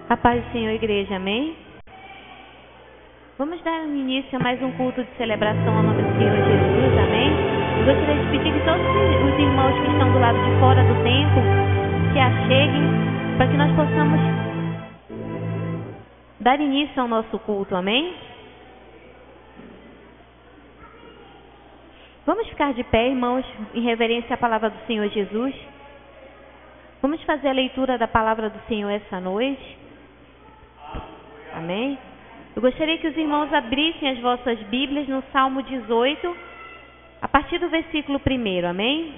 A paz do Senhor, igreja, amém? Vamos dar início a mais um culto de celebração ao nome do Senhor Jesus, amém? Eu gostaria de pedir que todos os irmãos que estão do lado de fora do templo se acheguem para que nós possamos dar início ao nosso culto, amém? Vamos ficar de pé, irmãos, em reverência à palavra do Senhor Jesus. Vamos fazer a leitura da palavra do Senhor essa noite. Amém? Eu gostaria que os irmãos abrissem as vossas Bíblias no Salmo 18, a partir do versículo 1, amém?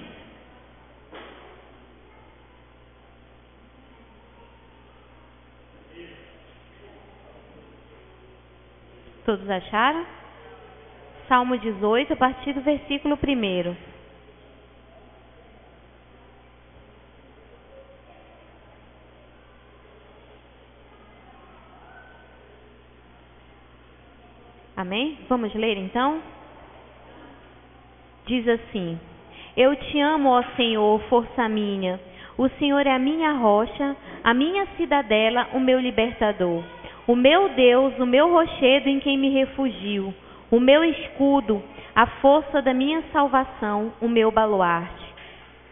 Todos acharam? Salmo 18, a partir do versículo 1. Amém? Vamos ler então? Diz assim: Eu te amo, ó Senhor, força minha. O Senhor é a minha rocha, a minha cidadela, o meu libertador. O meu Deus, o meu rochedo em quem me refugio. O meu escudo, a força da minha salvação, o meu baluarte.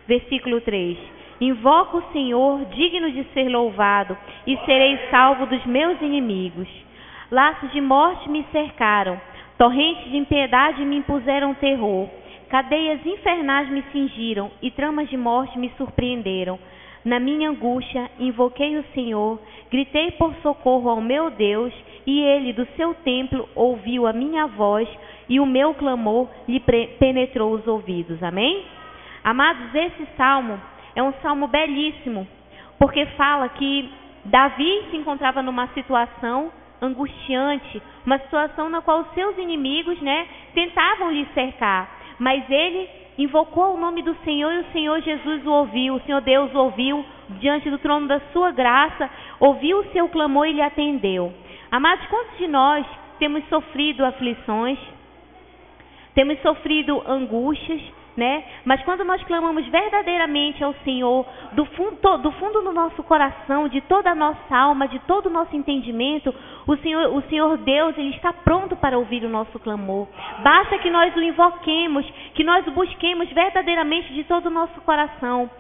Versículo 3. Invoco o Senhor, digno de ser louvado, e serei salvo dos meus inimigos. Laços de morte me cercaram, torrentes de impiedade me impuseram terror, cadeias infernais me cingiram e tramas de morte me surpreenderam. Na minha angústia invoquei o Senhor, gritei por socorro ao meu Deus, e ele do seu templo ouviu a minha voz, e o meu clamor lhe penetrou os ouvidos. Amém? Amados, esse salmo é um salmo belíssimo, porque fala que Davi se encontrava numa situação angustiante, uma situação na qual os seus inimigos, tentavam lhe cercar, mas ele invocou o nome do Senhor e o Senhor Jesus o ouviu, o Senhor Deus o ouviu diante do trono da sua graça, ouviu o seu clamor e lhe atendeu. Amados, quantos de nós temos sofrido aflições, temos sofrido angústias, mas quando nós clamamos verdadeiramente ao Senhor, do fundo do nosso coração, de toda a nossa alma, de todo o nosso entendimento, o Senhor Deus, Ele está pronto para ouvir o nosso clamor. Basta que nós o invoquemos, que nós o busquemos verdadeiramente de todo o nosso coração.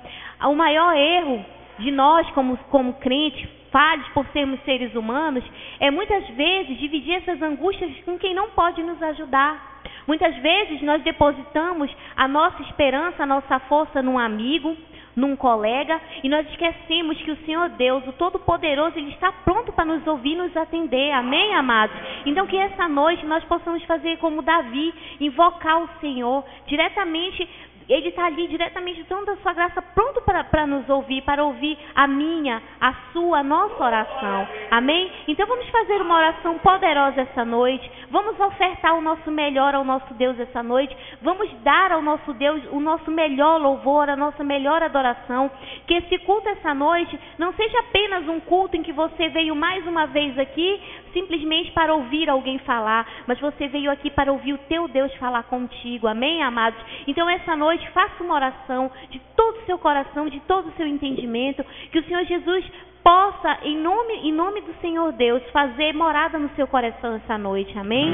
O maior erro de nós como crentes, falhos por sermos seres humanos, é muitas vezes dividir essas angústias com quem não pode nos ajudar. Muitas vezes nós depositamos a nossa esperança, a nossa força num amigo, num colega, e nós esquecemos que o Senhor Deus, o Todo-Poderoso, Ele está pronto para nos ouvir e nos atender. Amém, amados? Então que essa noite nós possamos fazer como Davi, invocar o Senhor diretamente. Ele está ali diretamente do trono da sua graça, pronto para nos ouvir, para ouvir a minha, a sua, a nossa oração. Amém? Então vamos fazer uma oração poderosa essa noite. Vamos ofertar o nosso melhor ao nosso Deus essa noite. Vamos dar ao nosso Deus o nosso melhor louvor, a nossa melhor adoração. Que esse culto essa noite não seja apenas um culto em que você veio mais uma vez aqui simplesmente para ouvir alguém falar, mas você veio aqui para ouvir o teu Deus falar contigo. Amém, amados? Então essa noite faça uma oração de todo o seu coração, de todo o seu entendimento, que o Senhor Jesus possa, em nome do Senhor Deus, fazer morada no seu coração essa noite. Amém?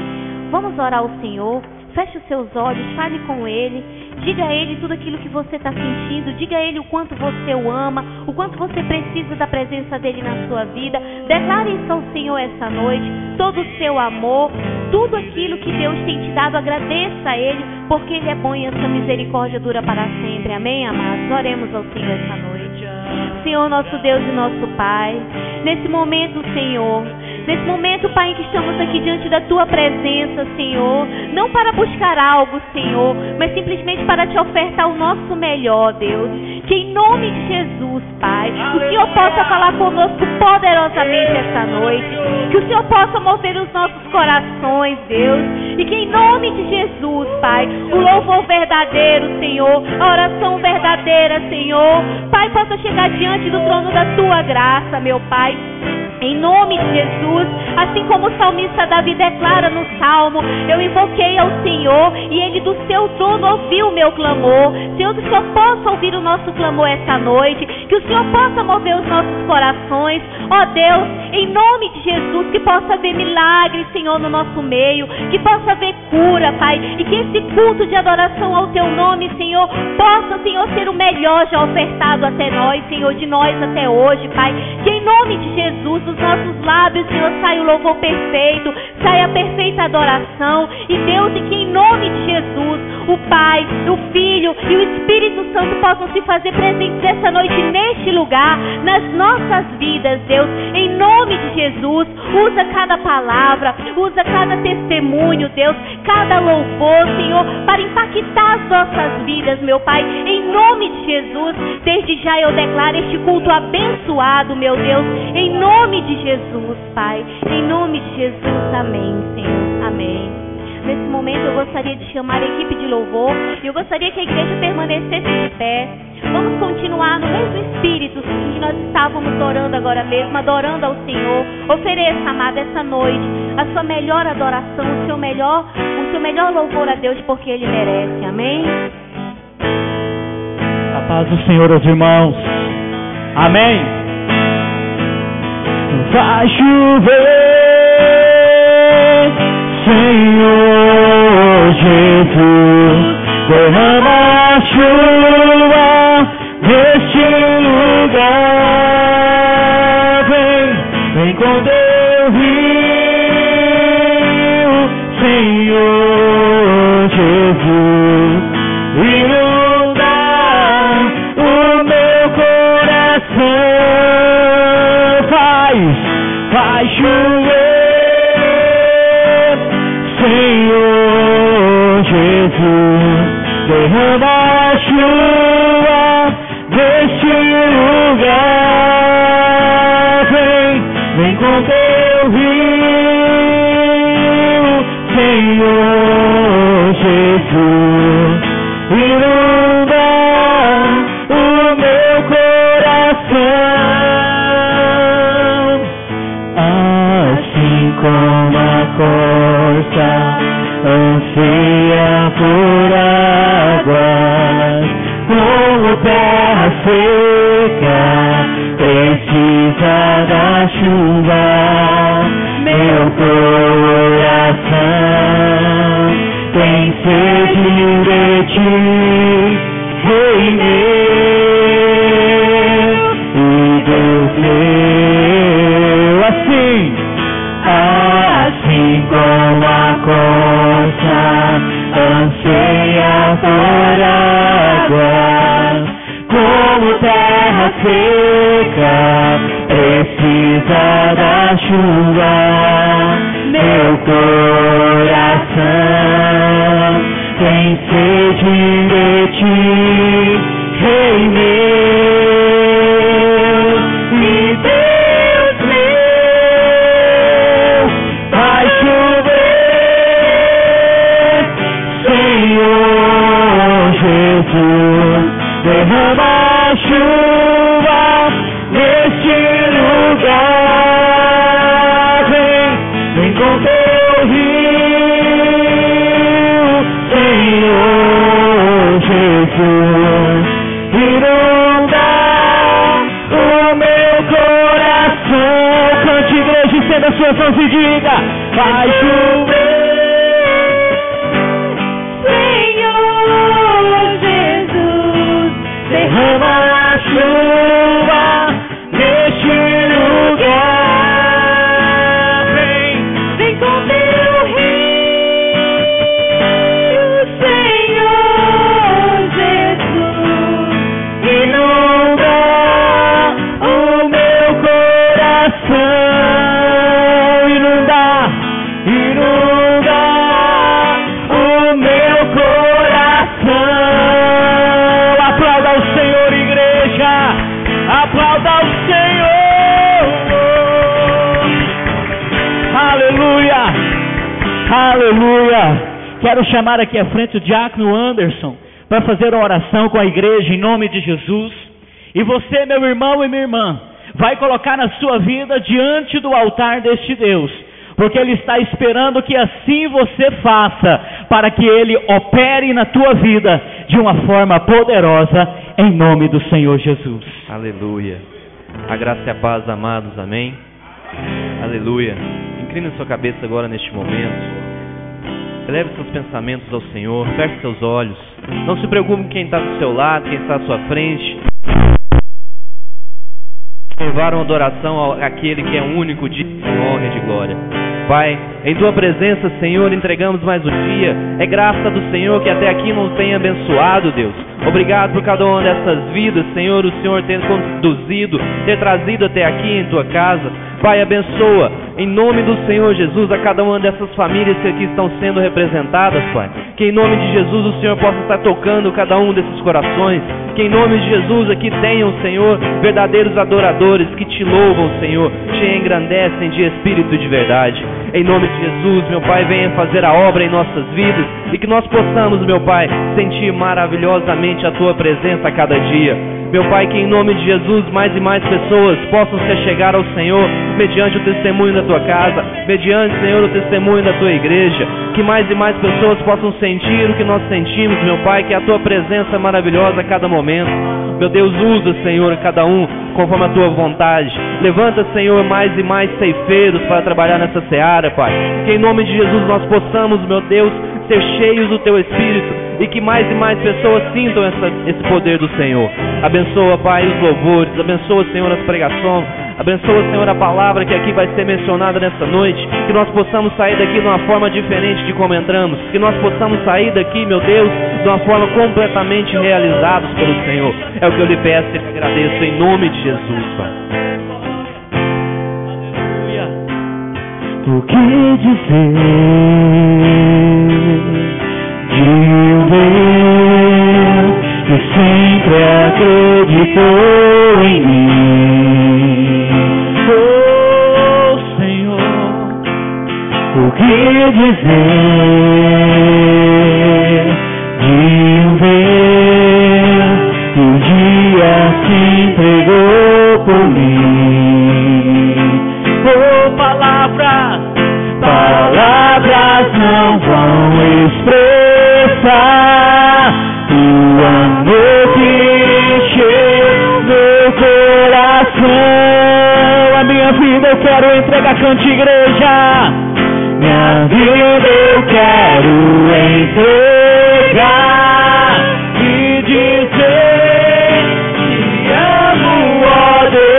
Vamos orar ao Senhor. Feche os seus olhos, fale com Ele, diga a Ele tudo aquilo que você está sentindo, diga a Ele o quanto você o ama, o quanto você precisa da presença dEle na sua vida. Declare isso ao Senhor essa noite, todo o seu amor, tudo aquilo que Deus tem te dado, agradeça a Ele, porque Ele é bom e a sua misericórdia dura para sempre. Amém, amados? Oremos ao Senhor essa noite. Senhor, nosso Deus e nosso Pai, nesse momento, Senhor, nesse momento, Pai, em que estamos aqui diante da Tua presença, Senhor, não para buscar algo, Senhor, mas simplesmente para Te ofertar o nosso melhor, Deus. Que em nome de Jesus, Pai, o Senhor possa falar conosco poderosamente esta noite. Que o Senhor possa mover os nossos corações, Deus. E que em nome de Jesus, Pai, o louvor verdadeiro, Senhor, a oração verdadeira, Senhor, Pai, possa chegar diante do trono da Tua graça, meu Pai. Em nome de Jesus, assim como o salmista Davi declara no Salmo, eu invoquei ao Senhor e Ele do seu trono ouviu o meu clamor. Senhor, que o Senhor possa ouvir o nosso clamor esta noite, que o Senhor possa mover os nossos corações, ó Deus, em nome de Jesus, que possa haver milagres, Senhor, no nosso meio, que possa haver cura, Pai, e que esse culto de adoração ao Teu nome, Senhor, possa, Senhor, ser o melhor já ofertado até nós, Senhor, de nós até hoje, Pai, que em nome de Jesus, dos nossos lábios, Senhor, saia o louvor perfeito, saia a perfeita adoração, e Deus, e que em nome de Jesus, o Pai, o Filho e o Espírito Santo possam se fazer presentes essa noite neste lugar, nas nossas vidas, Deus, em nome de Jesus. Usa cada palavra, usa cada testemunho, Deus, cada louvor, Senhor, para impactar as nossas vidas, meu Pai, em nome de Jesus. Desde já eu declaro este culto abençoado, meu Deus, em nome de Jesus, Pai, em nome de Jesus, amém, Senhor, amém. Nesse momento eu gostaria de chamar a equipe de louvor e eu gostaria que a igreja permanecesse de pé. Vamos continuar no mesmo espírito que nós estávamos orando agora mesmo, adorando ao Senhor. Ofereça, amada, essa noite a sua melhor adoração, o seu melhor louvor a Deus, porque Ele merece, amém? A paz do Senhor aos irmãos, amém? Vai chover, Senhor Jesus, derrama a chuva neste lugar. Vem com teu rio, Senhor Jesus, inundar o meu coração. Faz chover, Senhor Jesus, derrama a chuva neste lugar. Vem com teu rio, Senhor Jesus, inundar o meu coração. Assim como a corça anseia por águas, como terra seca precisa da chuva, meu coração tem sede de ti, Rei meu e Deus meu. Assim como a corça anseia por águas, como terra seca precisa da chuva, meu coração tem sede de ti, Rei meu e Deus meu. Vai chover, Senhor Jesus, derrama a chuva neste lugar. Vem com teu rio, Senhor Jesus, inundar o meu coração. Cante, igreja, estenda as suas mãos e diga: vai chover, Senhor Jesus, derrama a chuva neste lugar. Vem com teu rio, Senhor Jesus, inunda o meu coração. Inunda o meu coração. Aplauda o Senhor, igreja. Aplauda o Senhor. Aleluia. Aleluia. Quero chamar aqui à frente o diácono Anderson para fazer uma oração com a igreja em nome de Jesus. E você, meu irmão e minha irmã, vai colocar na sua vida diante do altar deste Deus, porque Ele está esperando que assim você faça, para que Ele opere na tua vida de uma forma poderosa, em nome do Senhor Jesus. Aleluia. A graça e a paz, amados, amém? Aleluia. Incline sua cabeça agora neste momento. Eleve seus pensamentos ao Senhor, feche seus olhos. Não se preocupe com quem está do seu lado, quem está à sua frente. Levaram adoração àquele que é único, de honra e de glória. Pai, em Tua presença, Senhor, entregamos mais um dia. É graça do Senhor que até aqui nos tem abençoado, Deus. Obrigado por cada uma dessas vidas, Senhor, o Senhor ter conduzido, ter trazido até aqui em Tua casa. Pai, abençoa, em nome do Senhor Jesus, a cada uma dessas famílias que aqui estão sendo representadas, Pai. Que em nome de Jesus o Senhor possa estar tocando cada um desses corações. Que em nome de Jesus aqui tenham, Senhor, verdadeiros adoradores que Te louvam, Senhor, Te engrandecem de espírito e de verdade. Em nome de Jesus, meu Pai, venha fazer a obra em nossas vidas e que nós possamos, meu Pai, sentir maravilhosamente a Tua presença a cada dia. Meu Pai, que em nome de Jesus mais e mais pessoas possam se achegar ao Senhor mediante o testemunho da Tua casa, mediante, Senhor, o testemunho da Tua igreja. Que mais e mais pessoas possam sentir o que nós sentimos, meu Pai, que é a Tua presença maravilhosa a cada momento. Meu Deus, usa, Senhor, cada um conforme a Tua vontade. Levanta, Senhor, mais e mais ceifeiros para trabalhar nessa seara, Pai. Que em nome de Jesus nós possamos, meu Deus, ser cheios do Teu Espírito e que mais e mais pessoas sintam esse poder do Senhor. Abençoa, Pai, os louvores, abençoa, Senhor, as pregações, abençoa, Senhor, a palavra que aqui vai ser mencionada nessa noite, que nós possamos sair daqui de uma forma diferente de como entramos, que nós possamos sair daqui, meu Deus, de uma forma completamente realizados pelo Senhor. É o que eu lhe peço e lhe agradeço em nome de Jesus, Pai. O que dizer de um Deus que sempre acreditou em mim? Oh, Senhor, o que dizer de um Deus que um dia se entregou por mim? Oh, palavras não vão expressar o amor que encheu meu coração. A minha vida eu quero entregar, cante, igreja. Minha vida eu quero entregar e dizer que amo, ó Deus.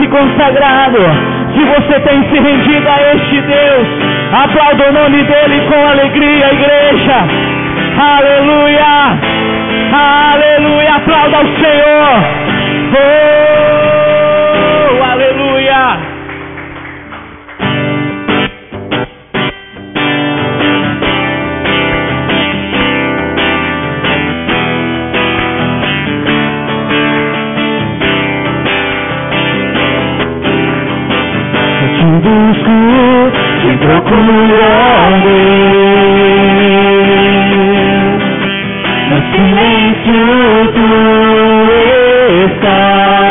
Consagrado, se você tem se rendido a este Deus, aplauda o nome dele com alegria, igreja. Aleluia, aleluia, aplauda ao Senhor. Oh, aleluia. te procurando. No silêncio tu estás.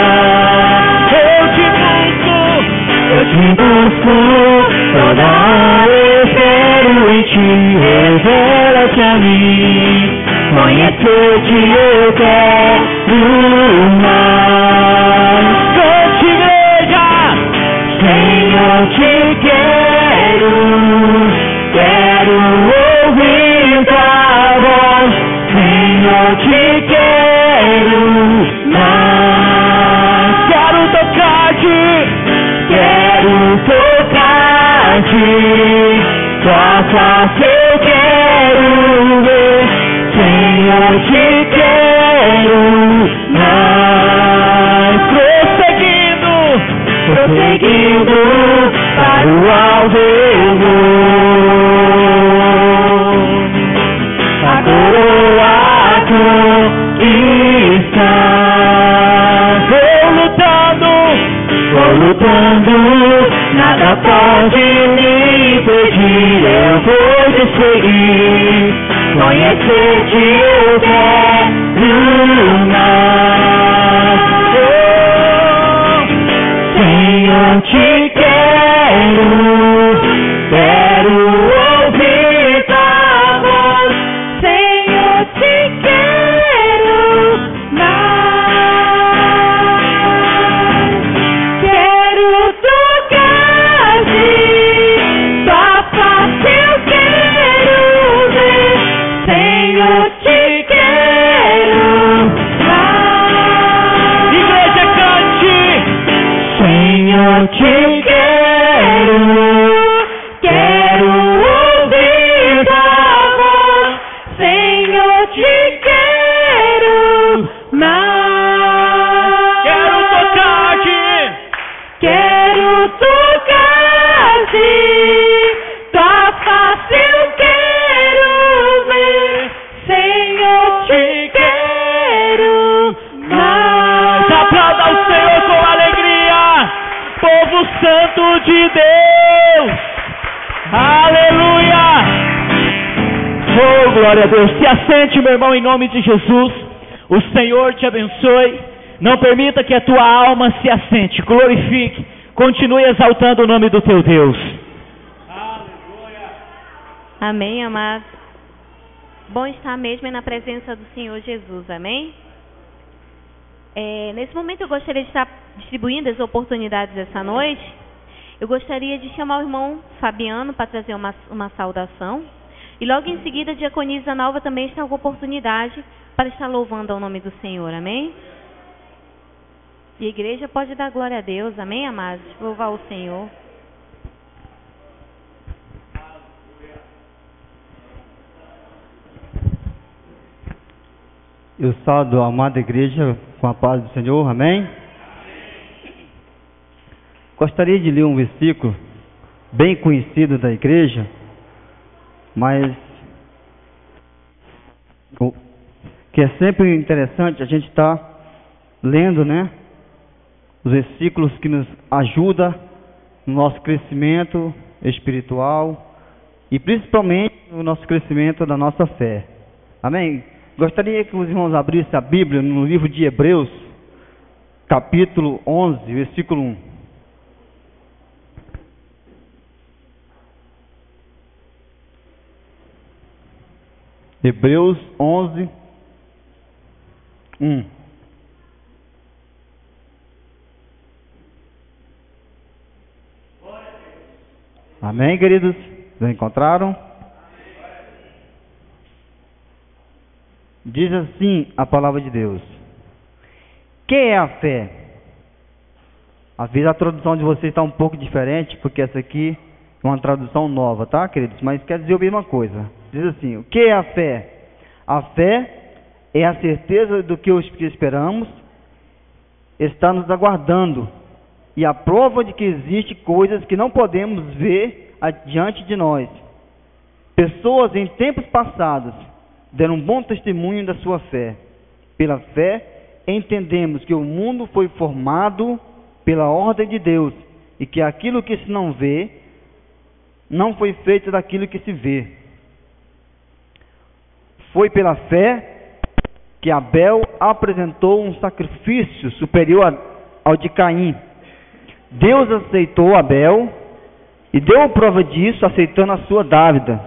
Eu te busco, toda hora espero em ti, revela-te a mim. Conhecer-te eu quero mais. Cante, igreja! Senhor, te quero ouvir tua voz. Senhor, te quero mais. Quero tocar-te, tua face eu quero ver. Senhor, te quero mais. Prosseguindo para o alvo eu vou. A coroa conquistar. Vou lutando, nada pode me impedir. Eu vou te seguir. Conhecer-te eu quero mais. Senhor, te quero ouvir tua voz. Senhor, te quero mais. Quero tocar-te, tua face eu quero ver. Senhor, te quero mais. Igreja, cante. Senhor, te quero ouvir tua voz. Senhor, te quero mais. Quero tocar-te, tua face eu quero ver. Senhor, te quero mais. Aplauda o Senhor com alegria, povo santo de Deus. Aleluia. Oh, glória a Deus. Se assente, meu irmão, em nome de Jesus. O Senhor te abençoe. Não permita que a tua alma se assente. Glorifique. Continue exaltando o nome do teu Deus. Amém, amados. Bom estar mesmo na presença do Senhor Jesus, amém? Nesse momento eu gostaria de estar distribuindo as oportunidades essa noite. Eu gostaria de chamar o irmão Fabiano para trazer uma saudação. E logo em seguida a diaconisa Nova também está com oportunidade para estar louvando ao nome do Senhor, amém? E a igreja pode dar glória a Deus, amém, amados? Louvar o Senhor. Eu saúdo a amada igreja com a paz do Senhor, amém? Gostaria de ler um versículo bem conhecido da igreja, mas que é sempre interessante a gente estar lendo, né? Os versículos que nos ajudam no nosso crescimento espiritual e principalmente no nosso crescimento da nossa fé. Amém? Gostaria que os irmãos abrissem a Bíblia no livro de Hebreus, capítulo 11, versículo 1. Hebreus 11, 1. Amém, queridos? Já encontraram? Diz assim a palavra de Deus. Que é a fé? Às vezes a tradução de vocês está um pouco diferente, porque essa aqui é uma tradução nova, tá, queridos? Mas quer dizer a mesma coisa. Diz assim, o que é a fé? A fé é a certeza do que esperamos, está nos aguardando, e a prova de que existem coisas que não podemos ver adiante de nós. Pessoas em tempos passados deram um bom testemunho da sua fé. Pela fé, entendemos que o mundo foi formado pela ordem de Deus, e que aquilo que se não vê não foi feita daquilo que se vê. Foi pela fé que Abel apresentou um sacrifício superior ao de Caim. Deus aceitou Abel e deu prova disso aceitando a sua dávida.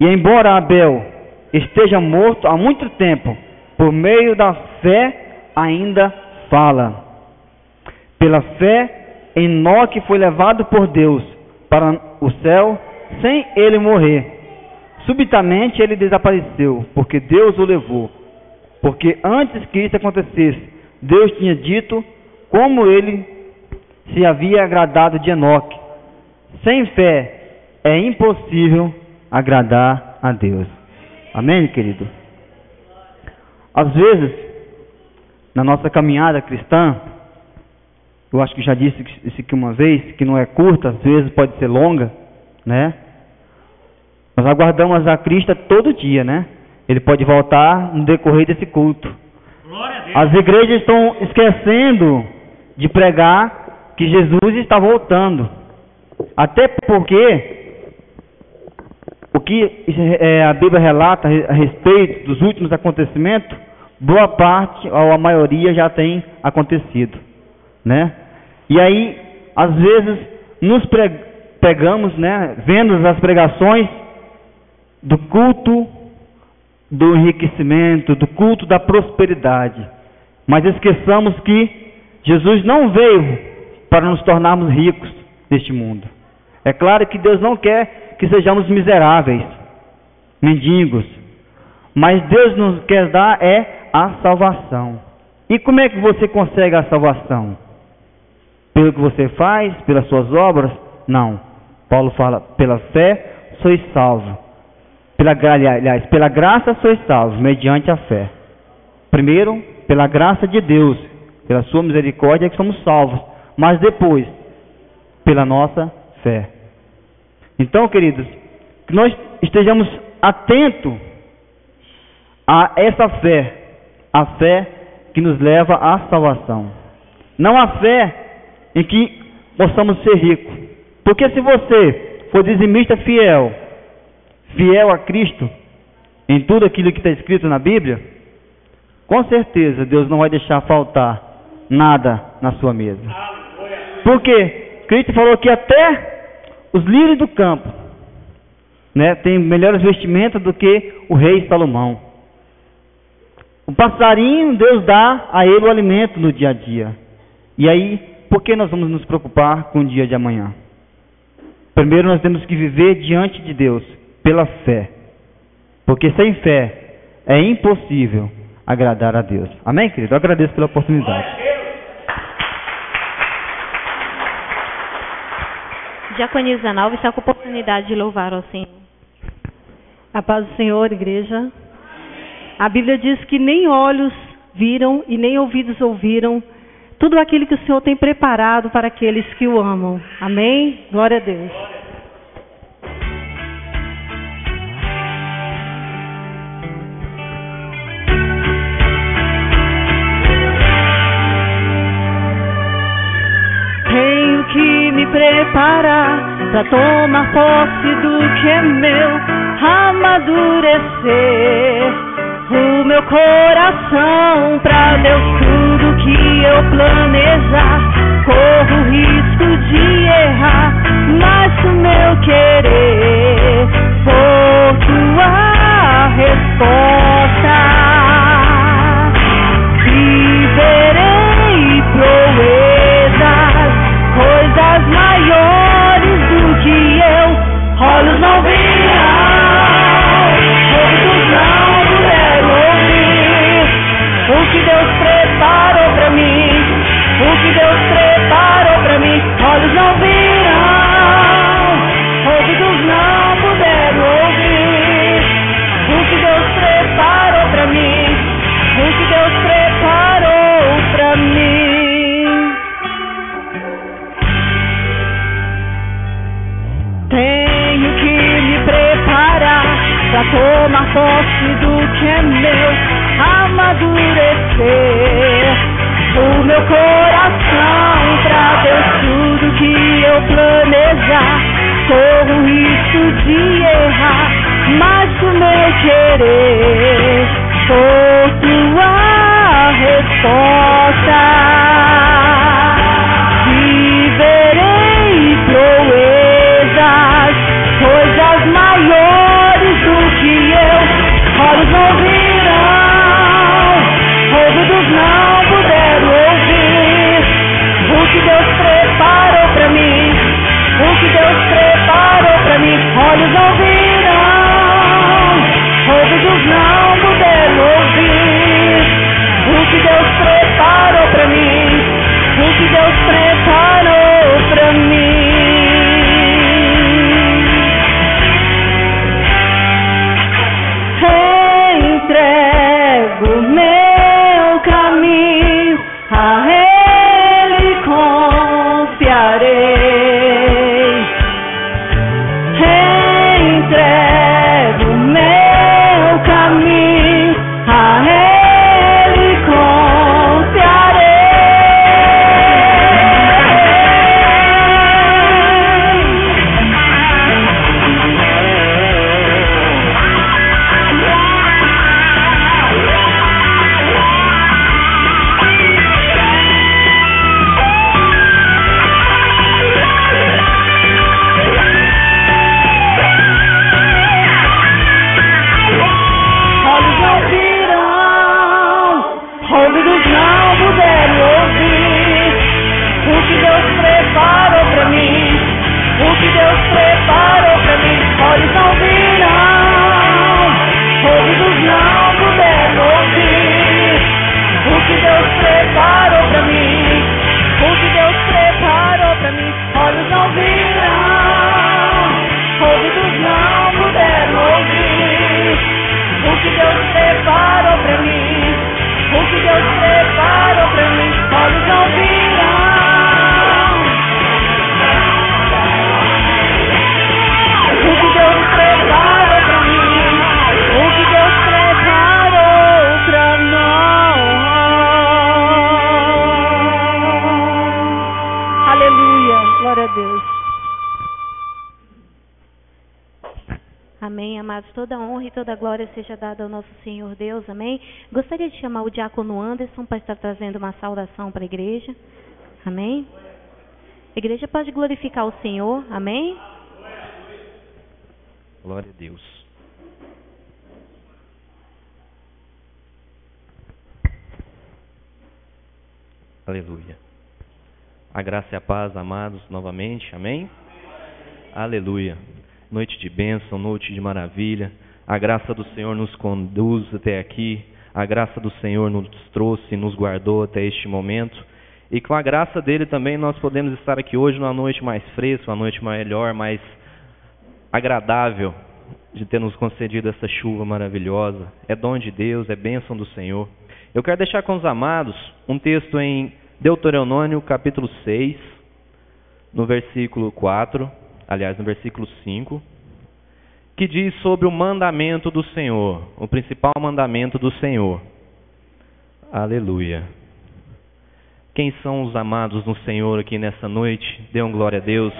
E embora Abel esteja morto há muito tempo, por meio da fé ainda fala. Pela fé, Enoque foi levado por Deus para o céu sem ele morrer. Subitamente ele desapareceu, porque Deus o levou. Porque antes que isso acontecesse, Deus tinha dito como ele se havia agradado de Enoque. Sem fé é impossível agradar a Deus. Amém, querido? Às vezes, na nossa caminhada cristã, eu acho que já disse isso aqui uma vez, que não é curta, às vezes pode ser longa, né? Nós aguardamos a Cristo todo dia, né? Ele pode voltar no decorrer desse culto. As igrejas estão esquecendo de pregar que Jesus está voltando. Até porque o que a Bíblia relata a respeito dos últimos acontecimentos, boa parte ou a maioria já tem acontecido, né? E aí, às vezes, nos pegamos, né, vendo as pregações do culto do enriquecimento, do culto da prosperidade, mas esqueçamos que Jesus não veio para nos tornarmos ricos neste mundo. É claro que Deus não quer que sejamos miseráveis, mendigos, mas Deus nos quer dar a salvação. E como é que você consegue a salvação? Pelo que você faz, pelas suas obras? Não. Paulo fala, pela fé sois salvos. Pela graça sois salvos, mediante a fé. Primeiro, pela graça de Deus, pela sua misericórdia que somos salvos. Mas depois, pela nossa fé. Então, queridos, que nós estejamos atentos a essa fé. A fé que nos leva à salvação. Não a fé em que possamos ser ricos. Porque se você for dizimista fiel a Cristo, em tudo aquilo que está escrito na Bíblia, com certeza Deus não vai deixar faltar nada na sua mesa. Porque Cristo falou que até os lírios do campo, né, têm melhores vestimentas do que o rei Salomão. O passarinho, Deus dá a ele o alimento no dia a dia. E aí, por que nós vamos nos preocupar com o dia de amanhã? Primeiro nós temos que viver diante de Deus, pela fé. Porque sem fé é impossível agradar a Deus. Amém, querido? Eu agradeço pela oportunidade. Diaconisa Nalva está com a oportunidade de louvar ao Senhor. A paz do Senhor, igreja. A Bíblia diz que nem olhos viram e nem ouvidos ouviram tudo aquilo que o Senhor tem preparado para aqueles que o amam. Amém? Glória a Deus. Tenho que me preparar para tomar posse do que é meu, amadurecer o meu coração para Deus tudo que eu planejar. Corro o risco de errar, mas o meu querer for tua resposta. Viverei proezas, coisas maiores do que eu, olhos não virão, ouvidos não puderam ouvir o que Deus preparou pra mim, o que Deus preparou pra mim. Olhos não virão, ouvidos não puderam ouvir o que Deus preparou pra mim, o que Deus preparou pra mim. Tenho que me preparar pra tomar posse do que é meu, amadurecer o meu coração pra Deus tudo que eu vou planejar, corro o risco de errar, mas o meu querer for tua resposta. Viverei proezas, coisas maiores do que eu, olhos não virão, ouvidos não puderam ouvir, o que Deus preparou pra mim, o que Deus preparou pra mim, olhos não virão, ouvidos não puderam ouvir, o que Deus preparou pra mim, o que Deus preparou pra mim. Entrego meu caminho, a Ele confiarei. Entrego meu caminho, a Ele confiarei. Olhos não virão, ouvidos não puderam ouvir, o que Deus preparou pra mim, o que Deus preparou pra mim. Olhos não virão, ouvidos não puderam ouvir, o que Deus preparou pra mim, o que Deus preparou pra mim. Olhos não virão, ouvidos não puderam ouvir, o que Deus preparou pra mim, o que Deus preparou pra mim. Olhos não virão, o que Deus preparou pra mim, o que Deus preparou pra nós. Aleluia, glória a Deus. Amém, amados. Toda honra e toda glória seja dada ao nosso Senhor Deus. Amém. Gostaria de chamar o diácono Anderson para estar trazendo uma saudação para a igreja. Amém. A igreja pode glorificar o Senhor. Amém. Glória a Deus. Aleluia. A graça e a paz, amados, novamente. Amém? Aleluia. Noite de bênção, noite de maravilha. A graça do Senhor nos conduz até aqui. A graça do Senhor nos trouxe e nos guardou até este momento. E com a graça dele também nós podemos estar aqui hoje numa noite mais fresca, uma noite melhor, mais agradável de ter nos concedido essa chuva maravilhosa. É dom de Deus, é bênção do Senhor. Eu quero deixar com os amados um texto em Deuteronômio capítulo 6, no versículo 4, aliás, no versículo 5, que diz sobre o mandamento do Senhor, o principal mandamento do Senhor. Aleluia. Quem são os amados do Senhor aqui nessa noite? Dê um glória a Deus.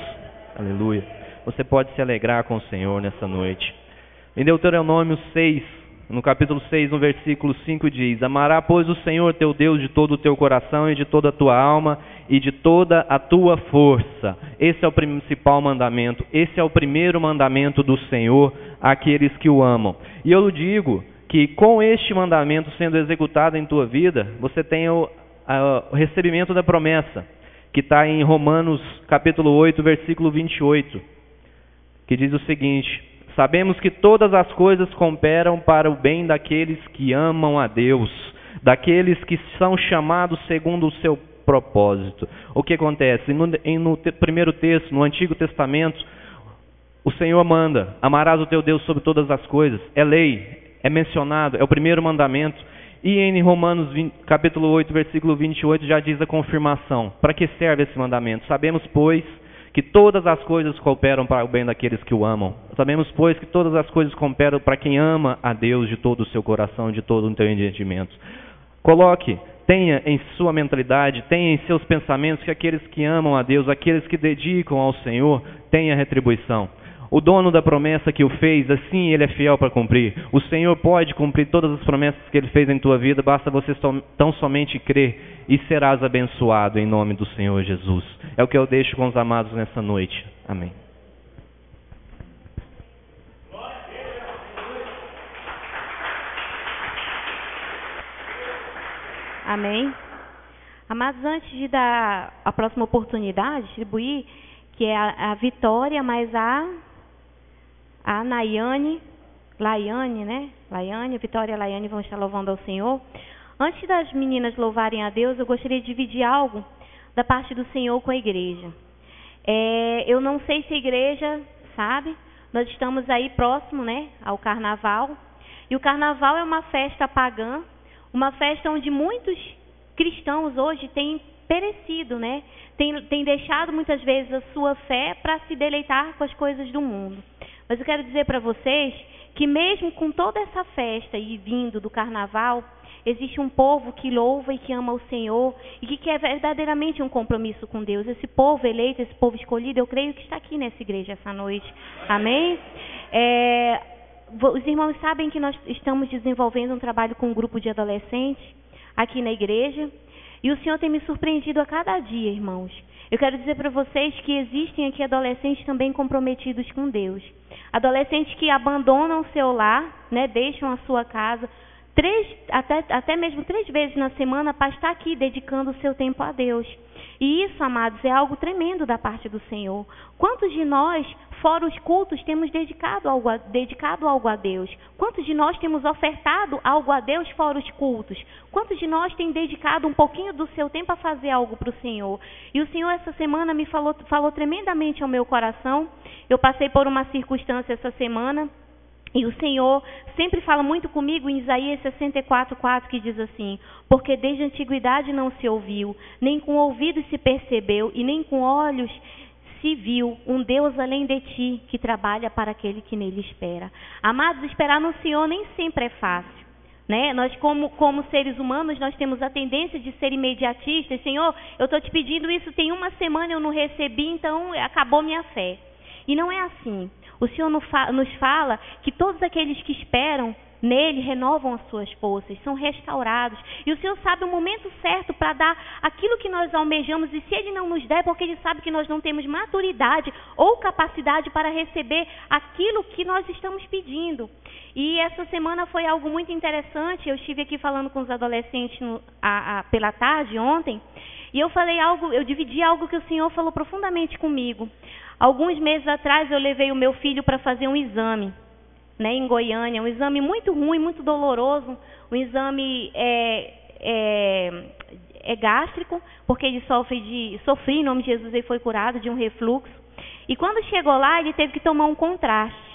Aleluia. Você pode se alegrar com o Senhor nessa noite. Em Deuteronômio 6, no capítulo 6, no versículo 5 diz: Amará, pois, o Senhor teu Deus de todo o teu coração e de toda a tua alma e de toda a tua força. Esse é o principal mandamento. Esse é o primeiro mandamento do Senhor àqueles que o amam. E eu digo que com este mandamento sendo executado em tua vida, você tem o recebimento da promessa, que está em Romanos capítulo 8, versículo 28, que diz o seguinte: Sabemos que todas as coisas cooperam para o bem daqueles que amam a Deus, daqueles que são chamados segundo o seu propósito. O que acontece? No primeiro texto, no Antigo Testamento, o Senhor manda: amarás o teu Deus sobre todas as coisas. É lei, é mencionado, é o primeiro mandamento. E em Romanos capítulo 8, versículo 28, já diz a confirmação. Para que serve esse mandamento? Sabemos, pois, que todas as coisas cooperam para o bem daqueles que o amam. Sabemos, pois, que todas as coisas cooperam para quem ama a Deus de todo o seu coração, de todo o teu entendimento. Coloque tenha em sua mentalidade, tenha em seus pensamentos que aqueles que amam a Deus, aqueles que dedicam ao Senhor, tenha retribuição. O dono da promessa que o fez, assim Ele é fiel para cumprir. O Senhor pode cumprir todas as promessas que Ele fez em tua vida, basta você tão somente crer e serás abençoado em nome do Senhor Jesus. É o que eu deixo com os amados nessa noite. Amém. Amém. Amados, antes de dar a próxima oportunidade, distribuir, que é a Vitória, mais a Laiane, né? Vitória e Laiane vão estar louvando ao Senhor. Antes das meninas louvarem a Deus, eu gostaria de dividir algo da parte do Senhor com a igreja. Eu não sei se a igreja sabe, nós estamos aí próximo, né, ao Carnaval. E o Carnaval é uma festa pagã, uma festa onde muitos cristãos hoje têm perecido, né? Tem deixado muitas vezes a sua fé para se deleitar com as coisas do mundo. Mas eu quero dizer para vocês que mesmo com toda essa festa e vindo do Carnaval, existe um povo que louva e que ama o Senhor e que quer verdadeiramente um compromisso com Deus. Esse povo eleito, esse povo escolhido, eu creio que está aqui nessa igreja essa noite. Amém? Os irmãos sabem que nós estamos desenvolvendo um trabalho com um grupo de adolescentes aqui na igreja. E o Senhor tem me surpreendido a cada dia, irmãos. Eu quero dizer para vocês que existem aqui adolescentes também comprometidos com Deus. Adolescentes que abandonam o seu lar, né, deixam a sua casa, até mesmo 3 vezes na semana para estar aqui dedicando o seu tempo a Deus. E isso, amados, é algo tremendo da parte do Senhor. Quantos de nós, fora os cultos, temos dedicado algo a Deus? Quantos de nós temos ofertado algo a Deus fora os cultos? Quantos de nós tem dedicado um pouquinho do seu tempo a fazer algo para o Senhor? E o Senhor essa semana me falou tremendamente ao meu coração. Eu passei por uma circunstância essa semana. E o Senhor sempre fala muito comigo em Isaías 64:4, que diz assim: porque desde a antiguidade não se ouviu, nem com ouvidos se percebeu, e nem com olhos se viu um Deus além de ti, que trabalha para aquele que nele espera. Amados, esperar no Senhor nem sempre é fácil, né? Nós como seres humanos, nós temos a tendência de ser imediatistas. Senhor, eu estou te pedindo isso, tem uma semana eu não recebi, então acabou minha fé. E não é assim. O Senhor nos fala que todos aqueles que esperam nele renovam as suas forças, são restaurados. E o Senhor sabe o momento certo para dar aquilo que nós almejamos. E se Ele não nos der, porque Ele sabe que nós não temos maturidade ou capacidade para receber aquilo que nós estamos pedindo. E essa semana foi algo muito interessante. Eu estive aqui falando com os adolescentes pela tarde, ontem. E eu dividi algo que o Senhor falou profundamente comigo. Alguns meses atrás eu levei o meu filho para fazer um exame, né, em Goiânia, um exame muito ruim, muito doloroso, um exame gástrico, porque ele sofria em nome de Jesus e foi curado de um refluxo. E quando chegou lá, ele teve que tomar um contraste.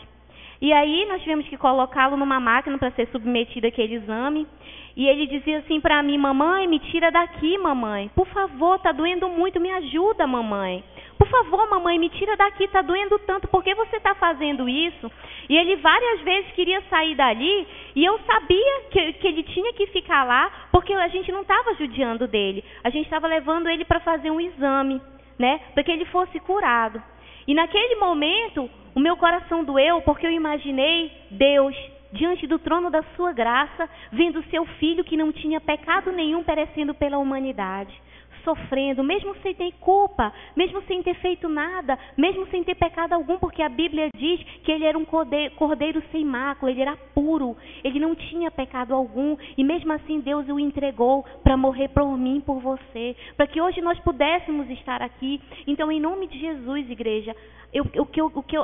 E aí nós tivemos que colocá-lo numa máquina para ser submetido àquele exame. E ele dizia assim para mim: mamãe, me tira daqui, mamãe. Por favor, está doendo muito, me ajuda, mamãe. Por favor, mamãe, me tira daqui, está doendo tanto, por que você está fazendo isso? E ele várias vezes queria sair dali, e eu sabia que ele tinha que ficar lá, porque a gente não estava judiando dele. A gente estava levando ele para fazer um exame, né, para que ele fosse curado. E naquele momento, o meu coração doeu, porque eu imaginei Deus diante do trono da sua graça, vendo seu filho que não tinha pecado nenhum perecendo pela humanidade, sofrendo, mesmo sem ter culpa, mesmo sem ter feito nada, mesmo sem ter pecado algum, porque a Bíblia diz que ele era um cordeiro sem mácula, ele era puro, ele não tinha pecado algum, e mesmo assim Deus o entregou para morrer por mim, por você, para que hoje nós pudéssemos estar aqui. Então, em nome de Jesus, igreja,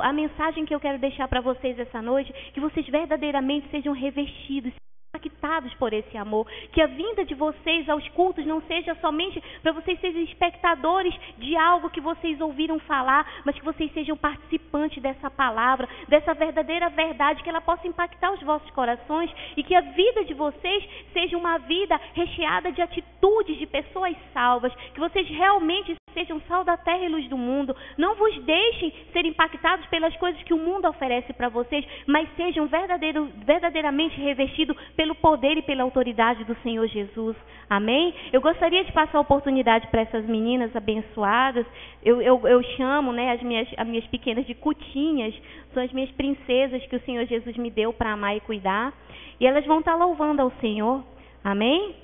a mensagem que eu quero deixar para vocês essa noite, que vocês verdadeiramente sejam revestidos, impactados por esse amor, que a vinda de vocês aos cultos não seja somente para vocês serem espectadores de algo que vocês ouviram falar, mas que vocês sejam participantes dessa palavra, dessa verdadeira verdade, que ela possa impactar os vossos corações, e que a vida de vocês seja uma vida recheada de atitudes de pessoas salvas, que vocês realmente Sejam sal da terra e luz do mundo. Não vos deixem ser impactados pelas coisas que o mundo oferece para vocês, mas sejam verdadeiramente revestidos pelo poder e pela autoridade do Senhor Jesus. Amém? Eu gostaria de passar a oportunidade para essas meninas abençoadas. Eu chamo, né, as minhas pequenas de cutinhas. São as minhas princesas que o Senhor Jesus me deu para amar e cuidar. E elas vão estar louvando ao Senhor. Amém?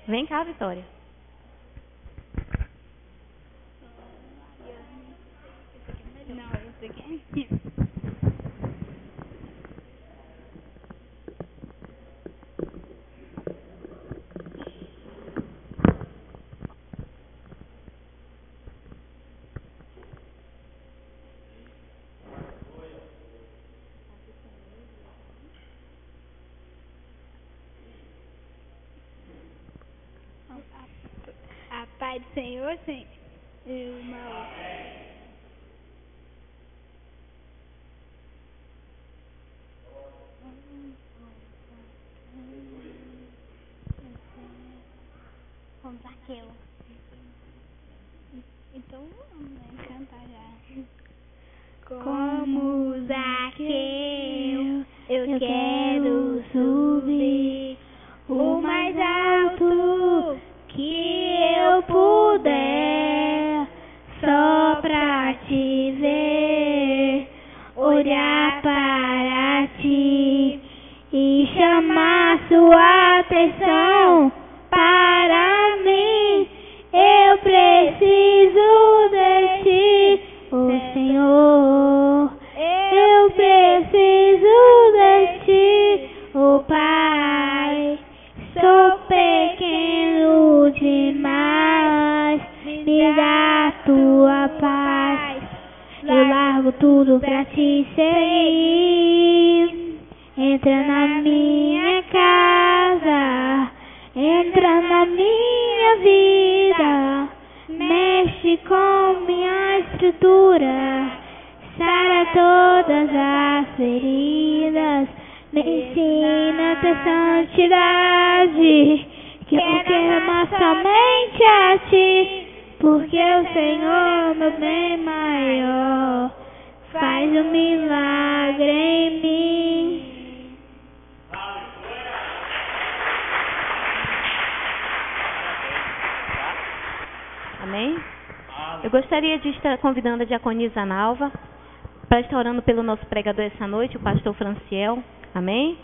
Vem cá, Vitória. A paz do Senhor, sim, irmão. Como Zaqueu. Então vamos cantar já. Como Zaqueu, eu quero subir o mais alto que eu puder, só pra te ver, olhar para ti e chamar sua atenção para mim. Eu preciso de ti, oh Senhor. Eu preciso de ti, oh Pai. Sou pequeno demais, me dá tua paz. Eu largo tudo pra te seguir. Entra na minha casa, entra na minha vida, mexe com minha estrutura, sara todas as feridas, me ensina a ter santidade, que eu quero amar somente a ti, porque o Senhor, meu bem maior, faz um milagre em mim. Amém? Eu gostaria de estar convidando a diaconisa Nalva para estar orando pelo nosso pregador essa noite, o pastor Franciel. Amém?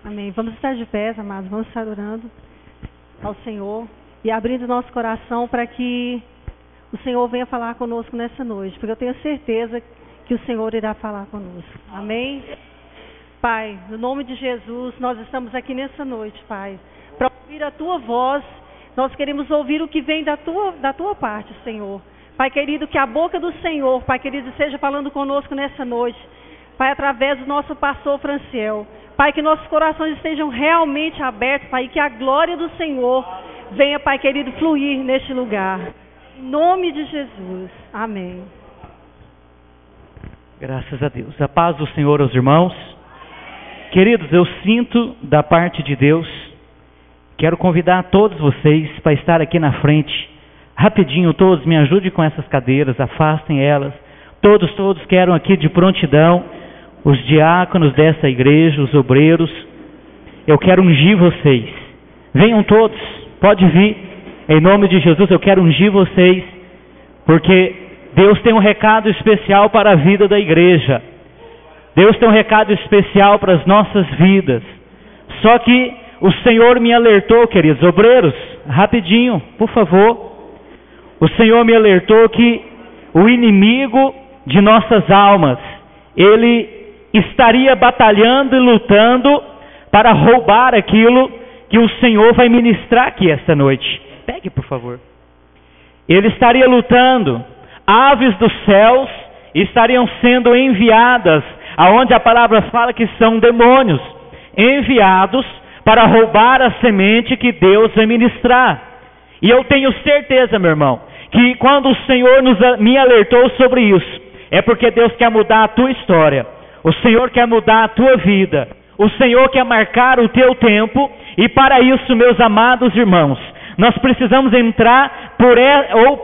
Amém. Vamos estar de pé, amados. Vamos estar orando ao Senhor e abrindo nosso coração para que o Senhor venha falar conosco nessa noite, porque eu tenho certeza que o Senhor irá falar conosco. Amém? Pai, no nome de Jesus, nós estamos aqui nessa noite, Pai, para ouvir a Tua voz. Nós queremos ouvir o que vem da tua parte, Senhor. Pai querido, que a boca do Senhor, Pai querido, esteja falando conosco nessa noite. Pai, através do nosso pastor Franciel. Pai, que nossos corações estejam realmente abertos, Pai, e que a glória do Senhor venha, Pai querido, fluir neste lugar. Em nome de Jesus. Amém. Graças a Deus. A paz do Senhor aos irmãos. Queridos, eu sinto da parte de Deus. Quero convidar todos vocês para estar aqui na frente. Rapidinho, todos me ajudem com essas cadeiras, afastem elas. Todos quero aqui de prontidão. Os diáconos dessa igreja, os obreiros. Eu quero ungir vocês. Venham todos, pode vir. Em nome de Jesus, eu quero ungir vocês. Porque Deus tem um recado especial para a vida da igreja. Deus tem um recado especial para as nossas vidas. Só que o Senhor me alertou, queridos obreiros, rapidinho, por favor. O Senhor me alertou que o inimigo de nossas almas, ele estaria batalhando e lutando para roubar aquilo que o Senhor vai ministrar aqui esta noite. Pegue, por favor. Ele estaria lutando. Aves dos céus estariam sendo enviadas, aonde a palavra fala que são demônios, enviados para roubar a semente que Deus vai ministrar. E eu tenho certeza, meu irmão, que quando o Senhor me alertou sobre isso, é porque Deus quer mudar a tua história. O Senhor quer mudar a tua vida. O Senhor quer marcar o teu tempo. E para isso, meus amados irmãos, nós precisamos entrar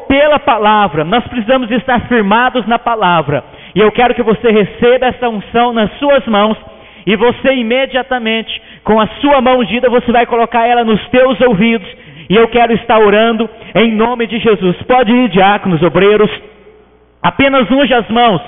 pela palavra. Nós precisamos estar firmados na palavra. E eu quero que você receba essa unção nas suas mãos. E você imediatamente, com a sua mão ungida, você vai colocar ela nos teus ouvidos. E eu quero estar orando em nome de Jesus. Pode ir, diáconos, obreiros. Apenas unge as mãos.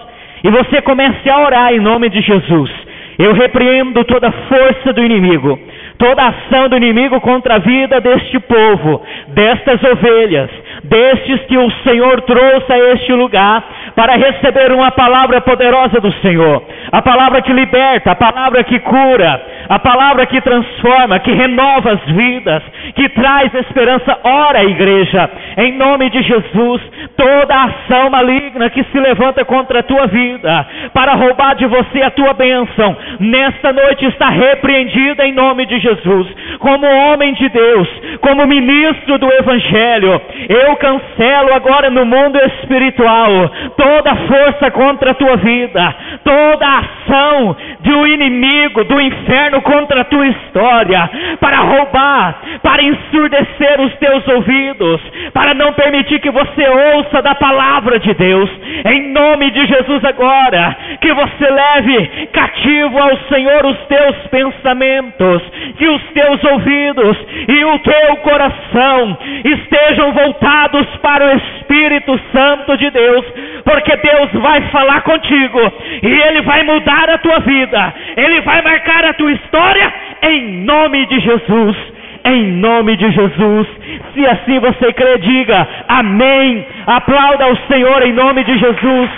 E você comece a orar em nome de Jesus. Eu repreendo toda a força do inimigo, toda a ação do inimigo contra a vida deste povo, destas ovelhas, destes que o Senhor trouxe a este lugar para receber uma palavra poderosa do Senhor. A palavra que liberta, a palavra que cura, a palavra que transforma, que renova as vidas, que traz esperança. Ora, igreja, em nome de Jesus, toda a ação maligna que se levanta contra a tua vida, para roubar de você a tua bênção, nesta noite está repreendida em nome de Jesus. Como homem de Deus, como ministro do Evangelho, eu cancelo agora no mundo espiritual toda força contra a tua vida, toda a ação do inimigo, do inferno contra a tua história, para roubar, para ensurdecer os teus ouvidos, para não permitir que você ouça da palavra de Deus. Em nome de Jesus agora, que você leve cativo ao Senhor os teus pensamentos, que os teus ouvidos e o teu coração estejam voltados para o Espírito Santo de Deus, porque Deus vai falar contigo e Ele vai mudar a tua vida, Ele vai marcar a tua história em nome de Jesus. Em nome de Jesus. Se assim você crê, diga amém. Aplauda ao Senhor em nome de Jesus.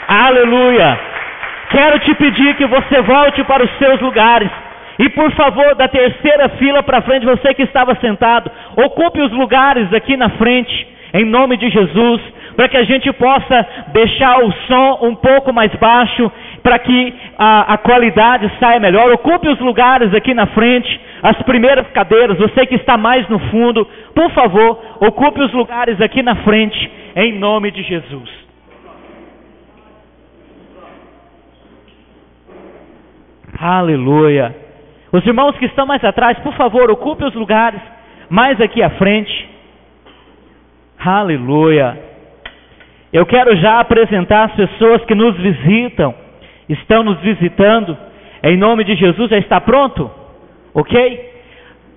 Aleluia. Quero te pedir que você volte para os seus lugares. E por favor, da terceira fila para frente, você que estava sentado, ocupe os lugares aqui na frente, em nome de Jesus, para que a gente possa deixar o som um pouco mais baixo, para que a qualidade saia melhor. Ocupe os lugares aqui na frente, as primeiras cadeiras. Você que está mais no fundo, por favor, ocupe os lugares aqui na frente, em nome de Jesus. Aleluia. Os irmãos que estão mais atrás, por favor, ocupe os lugares mais aqui à frente. Aleluia. Eu quero já apresentar as pessoas que nos visitam, estão nos visitando. Em nome de Jesus, já está pronto? Ok?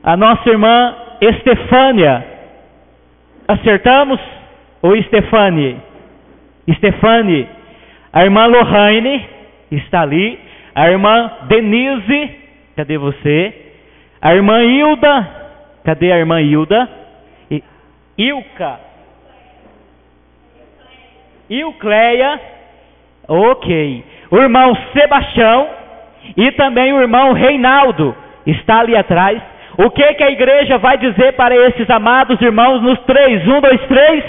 A nossa irmã Estefânia. Acertamos? Ou Estefânia? Estefânia. A irmã Lohane está ali. A irmã Denise, cadê você? A irmã Hilda, cadê a irmã Hilda? Ilka. Ilcleia, ok. O irmão Sebastião e também o irmão Reinaldo está ali atrás. O que a igreja vai dizer para esses amados irmãos nos 3? 1, 2, 3.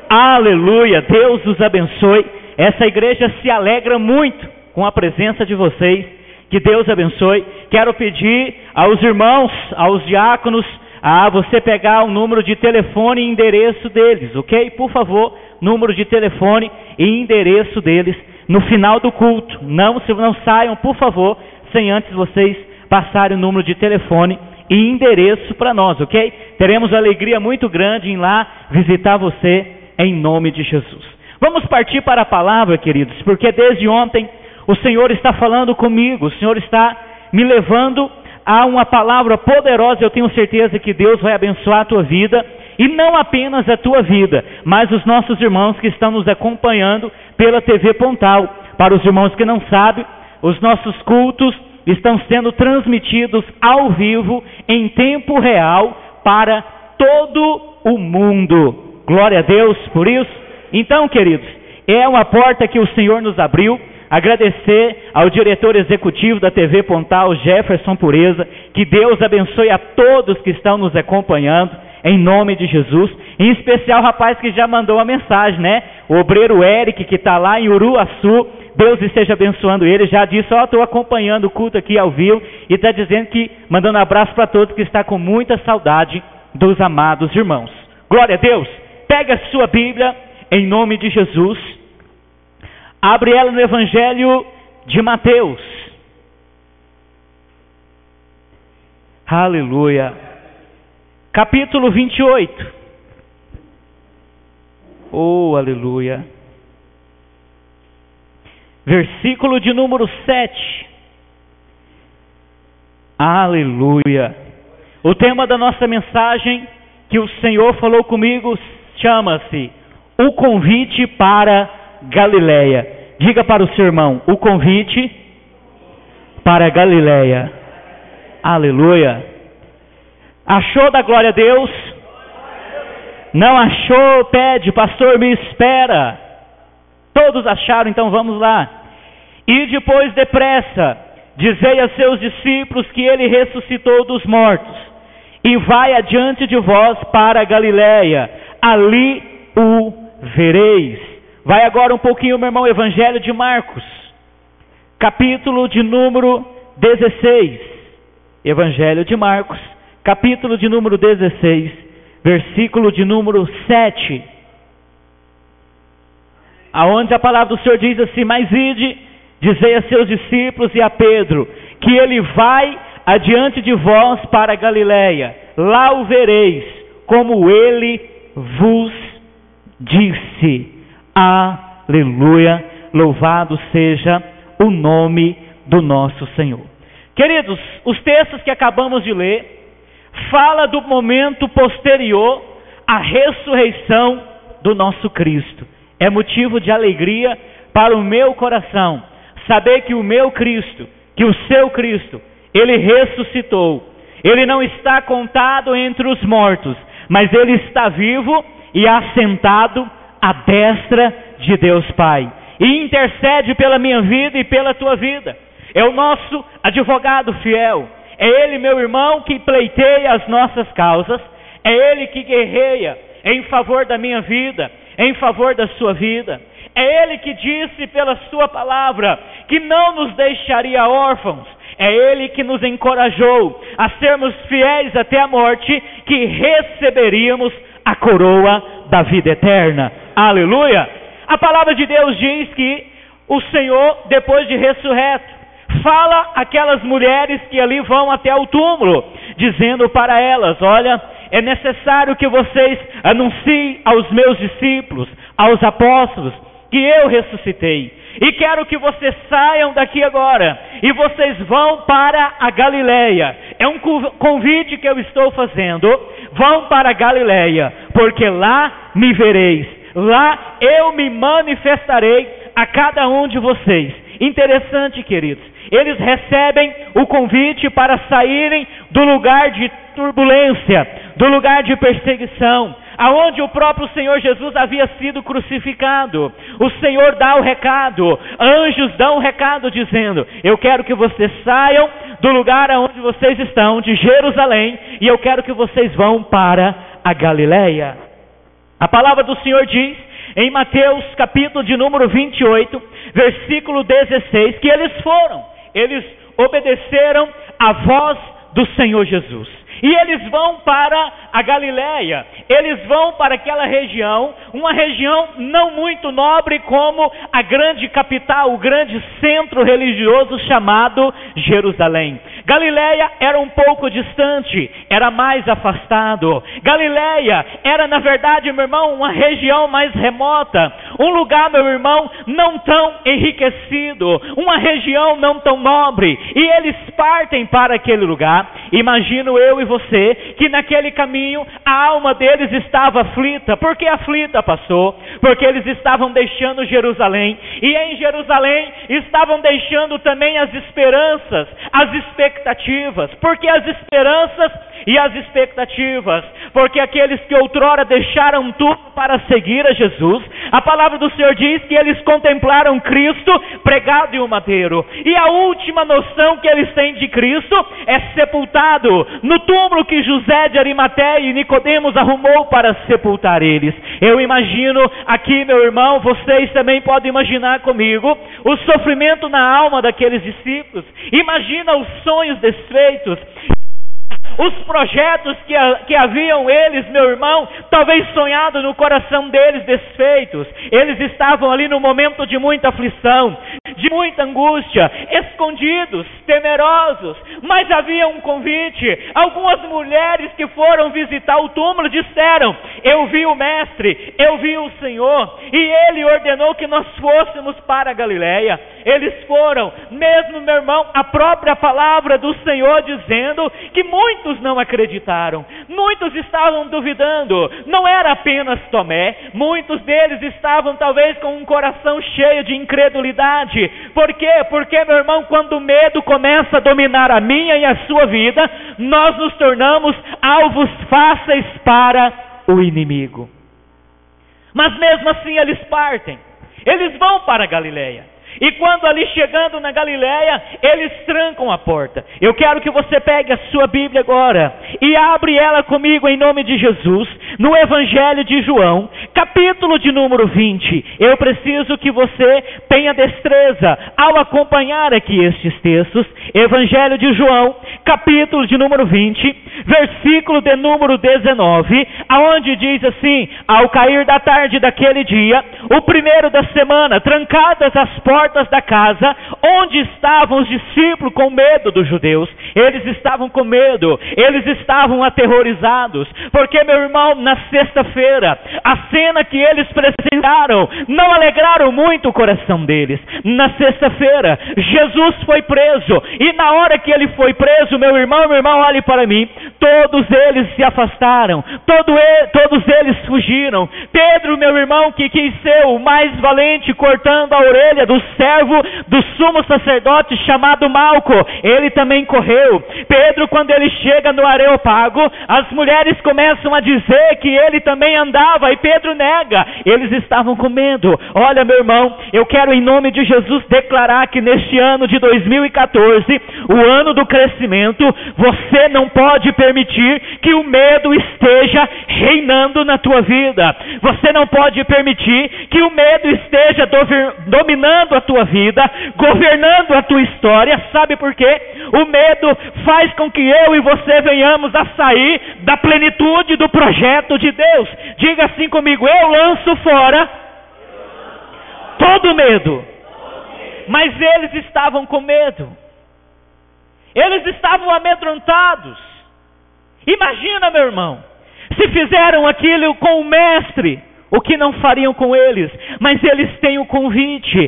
Aleluia, Deus os abençoe. Essa igreja se alegra muito com a presença de vocês. Que Deus abençoe. Quero pedir aos irmãos, aos diáconos, a você pegar o número de telefone e endereço deles, ok? Por favor, número de telefone e endereço deles no final do culto. Não saiam, por favor, sem antes vocês passarem o número de telefone e endereço para nós, ok? Teremos alegria muito grande em lá visitar você em nome de Jesus. Vamos partir para a palavra, queridos, porque desde ontem o Senhor está falando comigo, o Senhor está me levando a uma palavra poderosa. Eu tenho certeza que Deus vai abençoar a tua vida, e não apenas a tua vida, mas os nossos irmãos que estão nos acompanhando pela TV Pontal. Para os irmãos que não sabem, os nossos cultos estão sendo transmitidos ao vivo, em tempo real, para todo o mundo. Glória a Deus por isso. Então, queridos, é uma porta que o Senhor nos abriu. Agradecer ao diretor executivo da TV Pontal, Jefferson Pureza. Que Deus abençoe a todos que estão nos acompanhando, em nome de Jesus. Em especial o rapaz que já mandou a mensagem, né? O obreiro Eric, que está lá em Uruaçu. Deus esteja abençoando ele. Já disse, estou acompanhando o culto aqui ao vivo. E está dizendo que, mandando um abraço para todos, que está com muita saudade dos amados irmãos. Glória a Deus. Pega a sua Bíblia em nome de Jesus. Abre ela no Evangelho de Mateus. Aleluia. Capítulo 28. Oh, aleluia. Versículo de número 7. Aleluia. O tema da nossa mensagem que o Senhor falou comigo chama-se O Convite para Galileia. Diga para o seu irmão: o convite para Galileia. Aleluia. Achou da glória a Deus? Não achou? Pede, pastor, me espera. Todos acharam, então vamos lá. E depois depressa, dizei a seus discípulos que ele ressuscitou dos mortos, e vai adiante de vós para a Galileia, ali o vereis. Vai agora um pouquinho, meu irmão, Evangelho de Marcos, capítulo de número 16. Evangelho de Marcos, capítulo de número 16, versículo de número 7. Aonde a palavra do Senhor diz assim: mas ide, dizei a seus discípulos e a Pedro, que ele vai adiante de vós para a Galileia, lá o vereis, como ele vos disse. Aleluia, louvado seja o nome do nosso Senhor. Queridos, os textos que acabamos de ler, fala do momento posterior à ressurreição do nosso Cristo. É motivo de alegria para o meu coração, saber que o meu Cristo, que o seu Cristo, ele ressuscitou. Ele não está contado entre os mortos, mas ele está vivo e assentado à destra de Deus Pai, e intercede pela minha vida e pela tua vida. É o nosso advogado fiel, é ele, meu irmão, que pleiteia as nossas causas, é ele que guerreia em favor da minha vida, em favor da sua vida. É ele que disse pela sua palavra que não nos deixaria órfãos. É ele que nos encorajou a sermos fiéis até a morte, que receberíamos a coroa da vida eterna. Aleluia! A palavra de Deus diz que o Senhor, depois de ressurreto, fala aquelas mulheres que ali vão até o túmulo, dizendo para elas: olha, é necessário que vocês anunciem aos meus discípulos, aos apóstolos, que eu ressuscitei. E quero que vocês saiam daqui agora, e vocês vão para a Galileia. É um convite que eu estou fazendo. Vão para a Galileia, porque lá me vereis. Lá eu me manifestarei a cada um de vocês. Interessante, queridos. Eles recebem o convite para saírem do lugar de turbulência, do lugar de perseguição, aonde o próprio Senhor Jesus havia sido crucificado. O Senhor dá o recado, anjos dão o recado dizendo: eu quero que vocês saiam do lugar aonde vocês estão, de Jerusalém, e eu quero que vocês vão para a Galileia. A palavra do Senhor diz em Mateus capítulo de número 28, versículo 16, que eles obedeceram à voz do Senhor Jesus. E eles vão para a Galileia, eles vão para aquela região, uma região não muito nobre como a grande capital, o grande centro religioso chamado Jerusalém. Galileia era um pouco distante, era mais afastado. Galileia era, na verdade, meu irmão, uma região mais remota, um lugar, meu irmão, não tão enriquecido, uma região não tão nobre, e eles partem para aquele lugar. Imagino eu e você que naquele caminho a alma deles estava aflita. Por que aflita, pastor? Porque eles estavam deixando Jerusalém, e em Jerusalém estavam deixando também as esperanças, as expectativas. Por que as esperanças e as expectativas? Porque aqueles que outrora deixaram tudo para seguir a Jesus, a palavra do Senhor diz que eles contemplaram Cristo pregado em um madeiro, e a última noção que eles têm de Cristo é sepultado no túmulo que José de Arimateia e Nicodemos arrumou para sepultar eles. Eu imagino aqui, meu irmão, vocês também podem imaginar comigo o sofrimento na alma daqueles discípulos. Imagina os sonhos desfeitos, os projetos que haviam eles, meu irmão, talvez sonhado no coração deles, desfeitos. Eles estavam ali no momento de muita aflição, de muita angústia, escondidos, temerosos, mas havia um convite. Algumas mulheres que foram visitar o túmulo disseram: eu vi o Mestre, eu vi o Senhor, e Ele ordenou que nós fôssemos para a Galileia. Eles foram, mesmo, meu irmão, a própria palavra do Senhor dizendo que muitos não acreditaram, muitos estavam duvidando. Não era apenas Tomé, muitos deles estavam talvez com um coração cheio de incredulidade. Por quê? Porque, meu irmão, quando o medo começa a dominar a minha e a sua vida, nós nos tornamos alvos fáceis para o inimigo. Mas mesmo assim eles partem, eles vão para a Galileia. E quando ali chegando na Galileia, eles trancam a porta. Eu quero que você pegue a sua Bíblia agora e abre ela comigo em nome de Jesus, no Evangelho de João, capítulo de número 20. Eu preciso que você tenha destreza ao acompanhar aqui estes textos. Evangelho de João, capítulo de número 20, versículo de número 19, aonde diz assim: ao cair da tarde daquele dia, o primeiro da semana, trancadas as portas da casa, onde estavam os discípulos com medo dos judeus. Eles estavam com medo, eles estavam aterrorizados, porque, meu irmão, na sexta-feira, a cena que eles presenciaram não alegraram muito o coração deles. Na sexta-feira, Jesus foi preso, e na hora que ele foi preso, meu irmão, olhe para mim, todos eles se afastaram, todos eles fugiram. Pedro, meu irmão, que quis ser o mais valente, cortando a orelha do servo do sumo sacerdote chamado Malco, ele também correu. Pedro, quando ele chega no Areópago, as mulheres começam a dizer que ele também andava, e Pedro nega. Eles estavam com medo. Olha, meu irmão, eu quero em nome de Jesus declarar que neste ano de 2014, o ano do crescimento, você não pode permitir que o medo esteja reinando na tua vida. Você não pode permitir que o medo esteja dominando a tua vida, governando a tua história. Sabe por quê? O medo faz com que eu e você venhamos a sair da plenitude do projeto de Deus. Diga assim comigo: eu lanço fora todo medo. Mas eles estavam com medo, eles estavam amedrontados. Imagina, meu irmão, se fizeram aquilo com o Mestre, o que não fariam com eles? Mas eles têm o convite,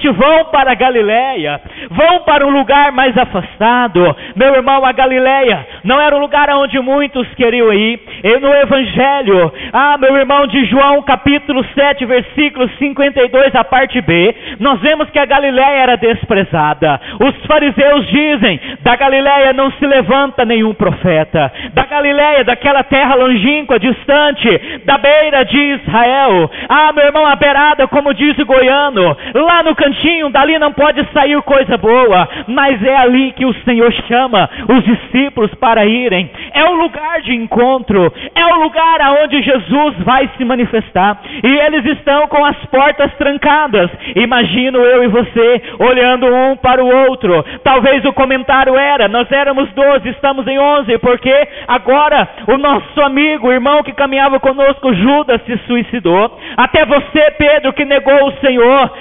vão para a Galileia, vão para um lugar mais afastado. Meu irmão, a Galileia não era um lugar onde muitos queriam ir. E no Evangelho, meu irmão, de João, capítulo 7, versículo 52, a parte B, nós vemos que a Galileia era desprezada. Os fariseus dizem: da Galileia não se levanta nenhum profeta. Da Galileia, daquela terra longínqua, distante, da beira de Israel, meu irmão, a beirada, como diz o goiano, lá no cantinho, dali não pode sair coisa boa. Mas é ali que o Senhor chama os discípulos para irem. É o lugar de encontro, é o lugar aonde Jesus vai se manifestar, e eles estão com as portas trancadas. Imagino eu e você olhando um para o outro. Talvez o comentário era: nós éramos 12, estamos em 11, porque agora o nosso amigo, o irmão que caminhava conosco, Judas, se suicidou. Até você, Pedro, que negou o Senhor.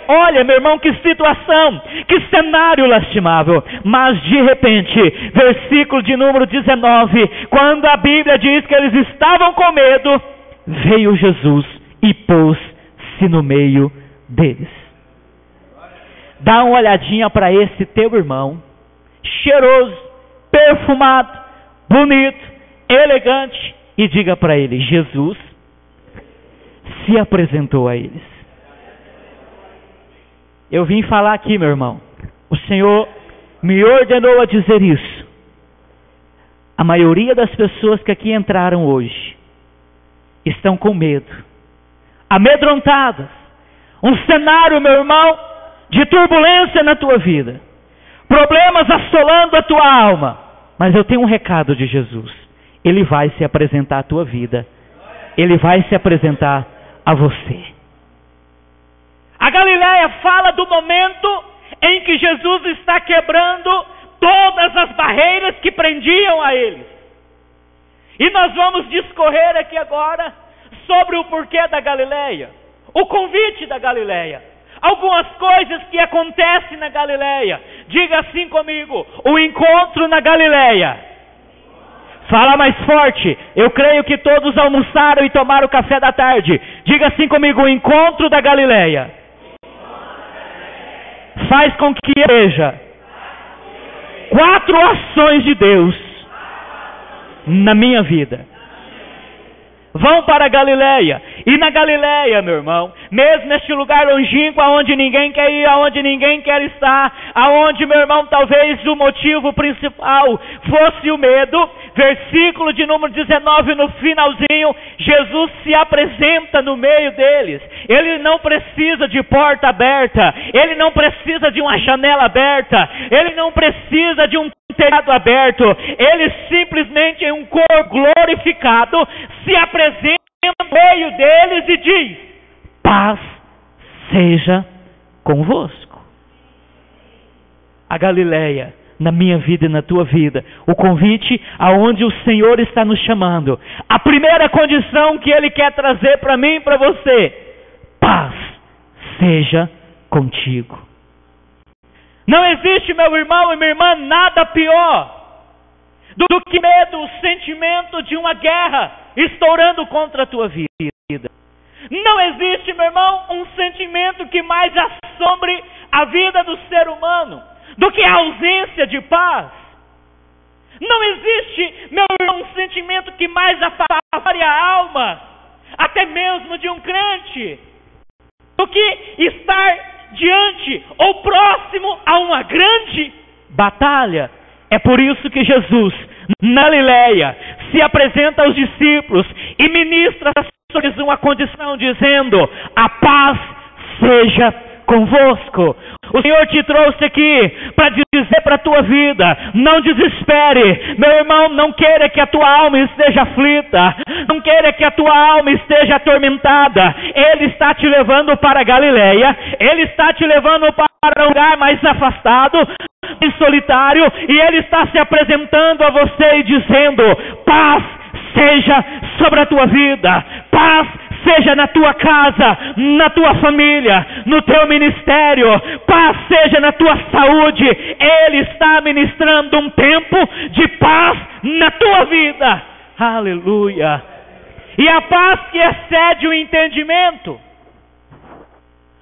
Olha, meu irmão, que situação, que cenário lastimável. Mas de repente, versículo de número 19, quando a Bíblia diz que eles estavam com medo, veio Jesus e pôs-se no meio deles. Dá uma olhadinha para esse teu irmão, cheiroso, perfumado, bonito, elegante, e diga para ele: Jesus se apresentou a eles. Eu vim falar aqui, meu irmão, o Senhor me ordenou a dizer isso. A maioria das pessoas que aqui entraram hoje estão com medo, amedrontadas. Um cenário, meu irmão, de turbulência na tua vida, problemas assolando a tua alma. Mas eu tenho um recado de Jesus: Ele vai se apresentar à tua vida, Ele vai se apresentar a você. A Galileia fala do momento em que Jesus está quebrando todas as barreiras que prendiam a eles. E nós vamos discorrer aqui agora sobre o porquê da Galileia, o convite da Galileia, algumas coisas que acontecem na Galileia. Diga assim comigo: o encontro na Galileia. Fala mais forte. Eu creio que todos almoçaram e tomaram o café da tarde. Diga assim comigo: o encontro da Galileia faz com que eu veja 4 ações de Deus na minha vida. Vão para a Galileia. E na Galileia, meu irmão, mesmo neste lugar longínquo, aonde ninguém quer ir, aonde ninguém quer estar, aonde, meu irmão, talvez o motivo principal fosse o medo, versículo de número 19 no finalzinho, Jesus se apresenta no meio deles. Ele não precisa de porta aberta, ele não precisa de uma janela aberta, ele não precisa de um telhado aberto, ele simplesmente em um corpo glorificado se apresenta no meio deles e diz: paz seja convosco. A Galileia, na minha vida e na tua vida, o convite aonde o Senhor está nos chamando, a primeira condição que Ele quer trazer para mim e para você: paz seja contigo. Não existe, meu irmão e minha irmã, nada pior do que medo, o sentimento de uma guerra estourando contra a tua vida. Não existe, meu irmão, um sentimento que mais assombre a vida do ser humano do que a ausência de paz. Não existe, meu irmão, um sentimento que mais apavore a alma, até mesmo de um crente, do que estar diante ou próximo a uma grande batalha. É por isso que Jesus, na Galileia, se apresenta aos discípulos e ministra a eles uma condição, dizendo: a paz seja convosco. O Senhor te trouxe aqui para dizer para a tua vida: não desespere, meu irmão, não queira que a tua alma esteja aflita, não queira que a tua alma esteja atormentada. Ele está te levando para a Galileia, Ele está te levando para um lugar mais afastado, mais solitário, e Ele está se apresentando a você e dizendo: paz seja sobre a tua vida, paz seja na tua casa, na tua família, no teu ministério, paz seja na tua saúde. Ele está ministrando um tempo de paz na tua vida. Aleluia. E a paz que excede o entendimento,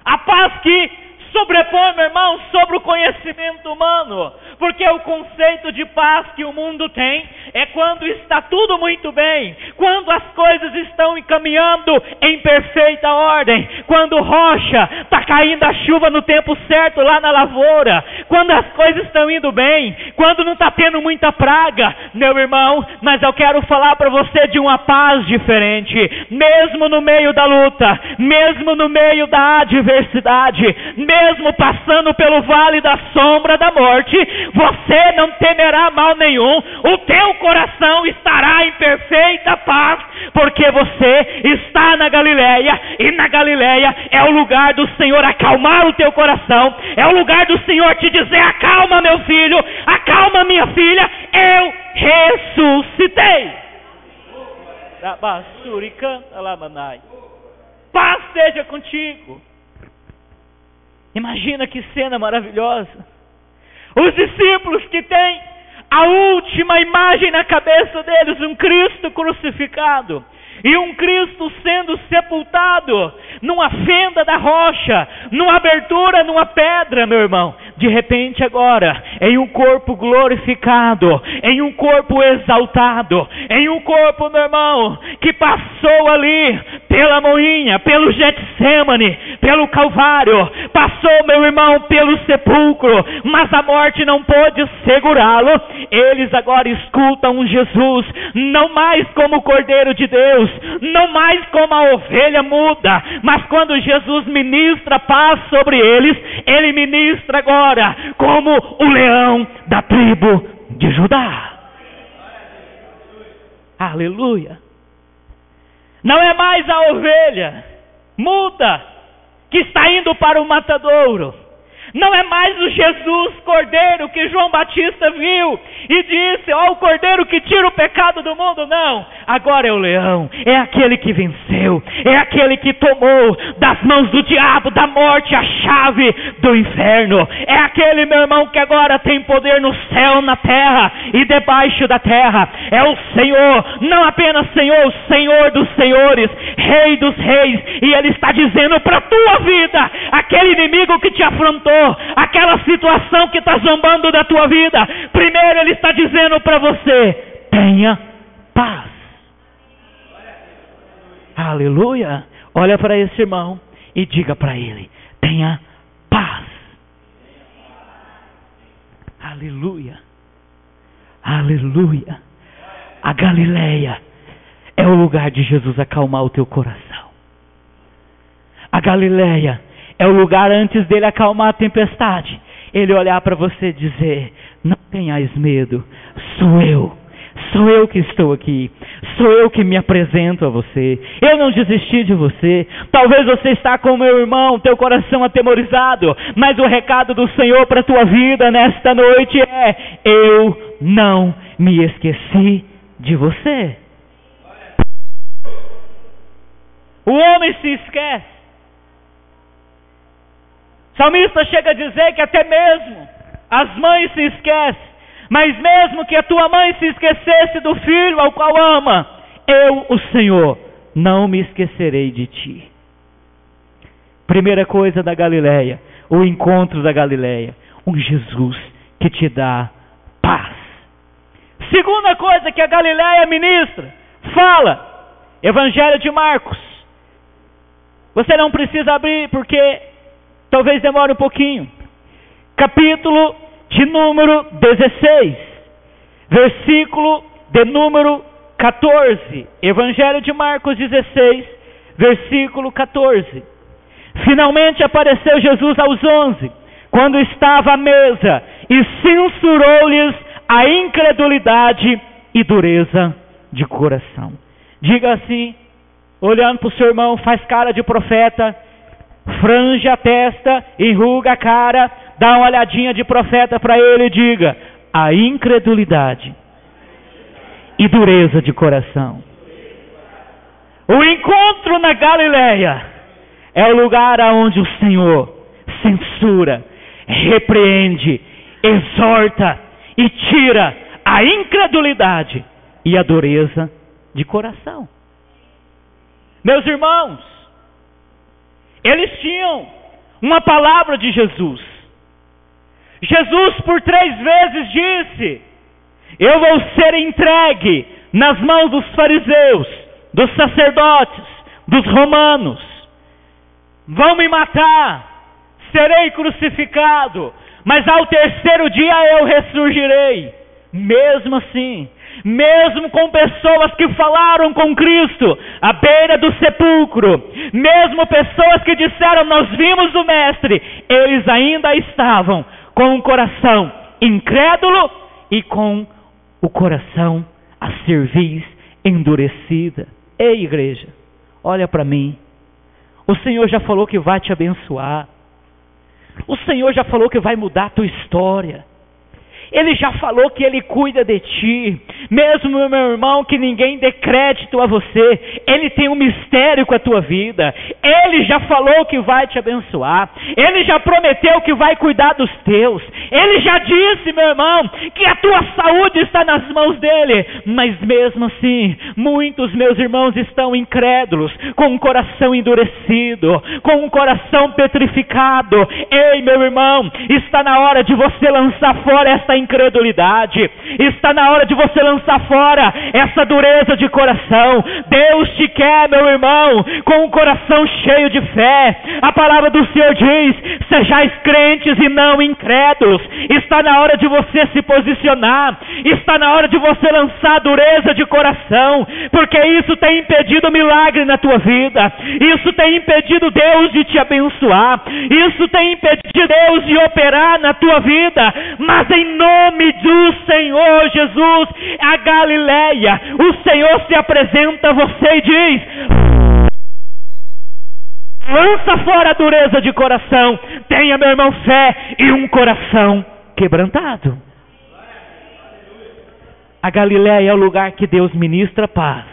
a paz que sobrepõe, meu irmão, sobre o conhecimento humano, porque o conceito de paz que o mundo tem é quando está tudo muito bem, quando as coisas estão encaminhando em perfeita ordem, quando rocha, está caindo a chuva no tempo certo lá na lavoura, quando as coisas estão indo bem, quando não está tendo muita praga, meu irmão. Mas eu quero falar para você de uma paz diferente, mesmo no meio da luta, mesmo no meio da adversidade, mesmo passando pelo vale da sombra da morte, você não temerá mal nenhum, o teu coração estará em perfeita paz, porque você está na Galileia, e na Galileia é o lugar do Senhor acalmar o teu coração, é o lugar do Senhor te dizer: acalma meu filho, acalma minha filha, eu ressuscitei. Paz seja contigo. Imagina que cena maravilhosa. Os discípulos que têm a última imagem na cabeça deles, um Cristo crucificado e um Cristo sendo sepultado numa fenda da rocha, numa abertura, numa pedra, meu irmão. De repente agora, em um corpo glorificado, em um corpo exaltado, em um corpo, meu irmão, que passou ali pela moinha, pelo Getsemane, pelo Calvário, passou, meu irmão, pelo sepulcro, mas a morte não pôde segurá-lo. Eles agora escutam um Jesus, não mais como o Cordeiro de Deus, não mais como a ovelha muda, mas quando Jesus ministra paz sobre eles, Ele ministra agora como o leão da tribo de Judá. Aleluia. Não é mais a ovelha muda que está indo para o matadouro, Não é mais o Jesus Cordeiro que João Batista viu e disse: ó, o Cordeiro que tira o pecado do mundo. Não, agora é o leão, é aquele que venceu, é aquele que tomou das mãos do diabo, da morte, a chave do inferno. É aquele, meu irmão, que agora tem poder no céu, na terra e debaixo da terra. É o Senhor, não apenas Senhor, o Senhor dos senhores, Rei dos reis. E Ele está dizendo para a tua vida, aquele inimigo que te afrontou, aquela situação que está zombando da tua vida, primeiro Ele está dizendo para você: tenha paz. Aleluia. Olha para esse irmão e diga para ele: tenha paz. Aleluia. Aleluia. A Galileia é o lugar de Jesus acalmar o teu coração. A Galileia é o lugar antes dele acalmar a tempestade. Ele olhar para você e dizer: não tenhais medo, sou eu que estou aqui, sou eu que me apresento a você, eu não desisti de você. Talvez você está com o meu irmão, teu coração atemorizado, mas o recado do Senhor para a tua vida nesta noite é: eu não me esqueci de você. O homem se esquece. O salmista chega a dizer que até mesmo as mães se esquecem, mas mesmo que a tua mãe se esquecesse do filho ao qual ama, eu, o Senhor, não me esquecerei de ti. Primeira coisa da Galileia, o encontro da Galileia, um Jesus que te dá paz. Segunda coisa que a Galileia ministra, fala, Evangelho de Marcos. Você não precisa abrir porque talvez demore um pouquinho. Capítulo de número 16, versículo de número 14. Evangelho de Marcos 16, versículo 14. Finalmente apareceu Jesus aos 11, quando estava à mesa, e censurou-lhes a incredulidade e dureza de coração. Diga assim, olhando para o seu irmão, faz cara de profeta, frange a testa, enruga a cara, dá uma olhadinha de profeta para ele e diga: a incredulidade e dureza de coração. O encontro na Galileia é o lugar onde o Senhor censura, repreende, exorta e tira a incredulidade e a dureza de coração. Meus irmãos, eles tinham uma palavra de Jesus. Jesus por 3 vezes disse: eu vou ser entregue nas mãos dos fariseus, dos sacerdotes, dos romanos. Vão me matar, serei crucificado, mas ao 3º dia eu ressurgirei. Mesmo assim, mesmo com pessoas que falaram com Cristo à beira do sepulcro, mesmo pessoas que disseram: nós vimos o Mestre, eles ainda estavam com o coração incrédulo e com o coração, a cerviz endurecida. Ei, igreja, olha para mim. O Senhor já falou que vai te abençoar. O Senhor já falou que vai mudar a tua história. Ele já falou que Ele cuida de ti. Mesmo, meu irmão, que ninguém dê crédito a você, Ele tem um mistério com a tua vida. Ele já falou que vai te abençoar. Ele já prometeu que vai cuidar dos teus. Ele já disse, meu irmão, que a tua saúde está nas mãos dEle. Mas mesmo assim, muitos meus irmãos estão incrédulos, com um coração endurecido, com um coração petrificado. Ei, meu irmão, está na hora de você lançar fora esta incredulidade, está na hora de você lançar fora essa dureza de coração. Deus te quer, meu irmão, com um coração cheio de fé. A palavra do Senhor diz: sejais crentes e não incrédulos. Está na hora de você se posicionar, está na hora de você lançar a dureza de coração, porque isso tem impedido milagre na tua vida, isso tem impedido Deus de te abençoar, isso tem impedido Deus de operar na tua vida. Mas em nome do Senhor Jesus, a Galileia, o Senhor se apresenta a você e diz: Lança fora a dureza de coração. Tenha, meu irmão, fé e um coração quebrantado. A Galileia é o lugar que Deus ministra paz.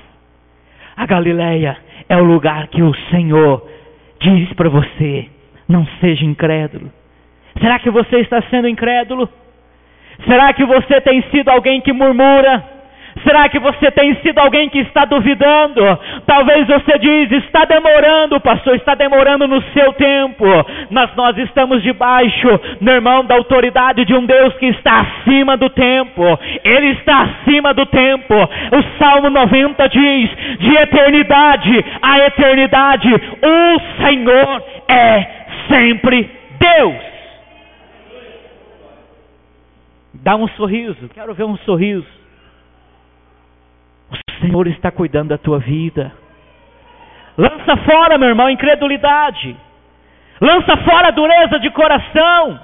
A Galileia é o lugar que o Senhor diz para você: não seja incrédulo. Será que você está sendo incrédulo? Será que você tem sido alguém que murmura? Será que você tem sido alguém que está duvidando? Talvez você diz: está demorando, pastor, está demorando no seu tempo. Mas nós estamos debaixo, meu irmão, da autoridade de um Deus que está acima do tempo. Ele está acima do tempo. O Salmo 90 diz: de eternidade a eternidade, o Senhor é sempre Deus. Dá um sorriso, quero ver um sorriso. O Senhor está cuidando da tua vida. Lança fora, meu irmão, a incredulidade. Lança fora a dureza de coração.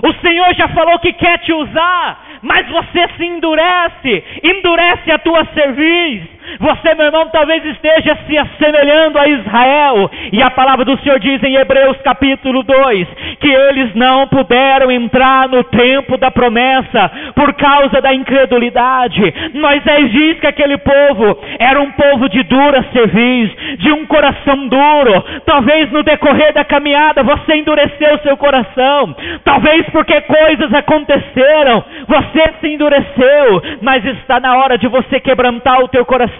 O Senhor já falou que quer te usar, mas você se endurece a tua cerviz. Você, meu irmão, talvez esteja se assemelhando a Israel. E a palavra do Senhor diz em Hebreus capítulo 2, que eles não puderam entrar no tempo da promessa por causa da incredulidade. Moisés diz que aquele povo era um povo de dura cerviz, de um coração duro. Talvez no decorrer da caminhada você endureceu seu coração. Talvez porque coisas aconteceram, você se endureceu. Mas está na hora de você quebrantar o teu coração.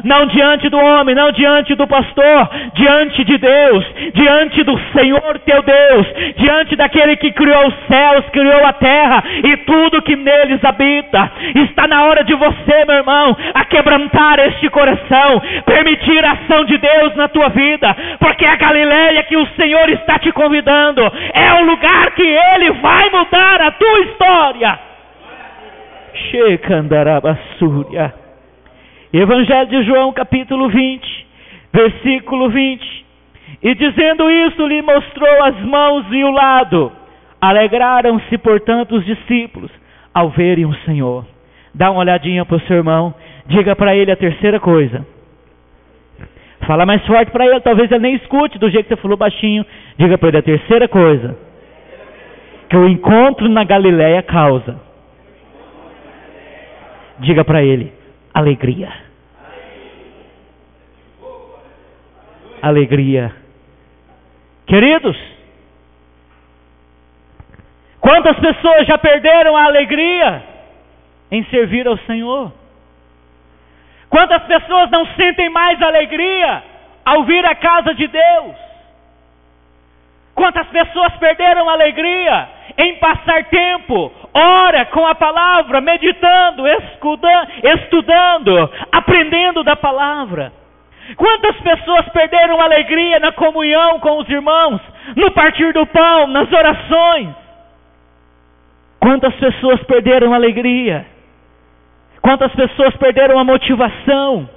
Não diante do homem, não diante do pastor, diante de Deus, diante do Senhor teu Deus, diante daquele que criou os céus, criou a terra e tudo que neles habita. Está na hora de você, meu irmão, a quebrantar este coração, permitir a ação de Deus na tua vida, porque a Galileia que o Senhor está te convidando é o lugar que Ele vai mudar a tua história. Shekandarabassúria. Evangelho de João capítulo 20, versículo 20. E dizendo isso, lhe mostrou as mãos e o lado. Alegraram-se, portanto, os discípulos ao verem o Senhor. Dá uma olhadinha para o seu irmão, diga para ele a terceira coisa. Fala mais forte para ele, talvez ele nem escute do jeito que você falou baixinho. Diga para ele a terceira coisa que o encontro na Galileia causa. Diga para ele: alegria. Alegria. Queridos, quantas pessoas já perderam a alegria em servir ao Senhor? Quantas pessoas não sentem mais alegria ao vir à casa de Deus? Quantas pessoas perderam a alegria em passar tempo, ora, com a palavra, meditando, estudando, aprendendo da palavra? Quantas pessoas perderam a alegria na comunhão com os irmãos, no partir do pão, nas orações? Quantas pessoas perderam a alegria? Quantas pessoas perderam a motivação?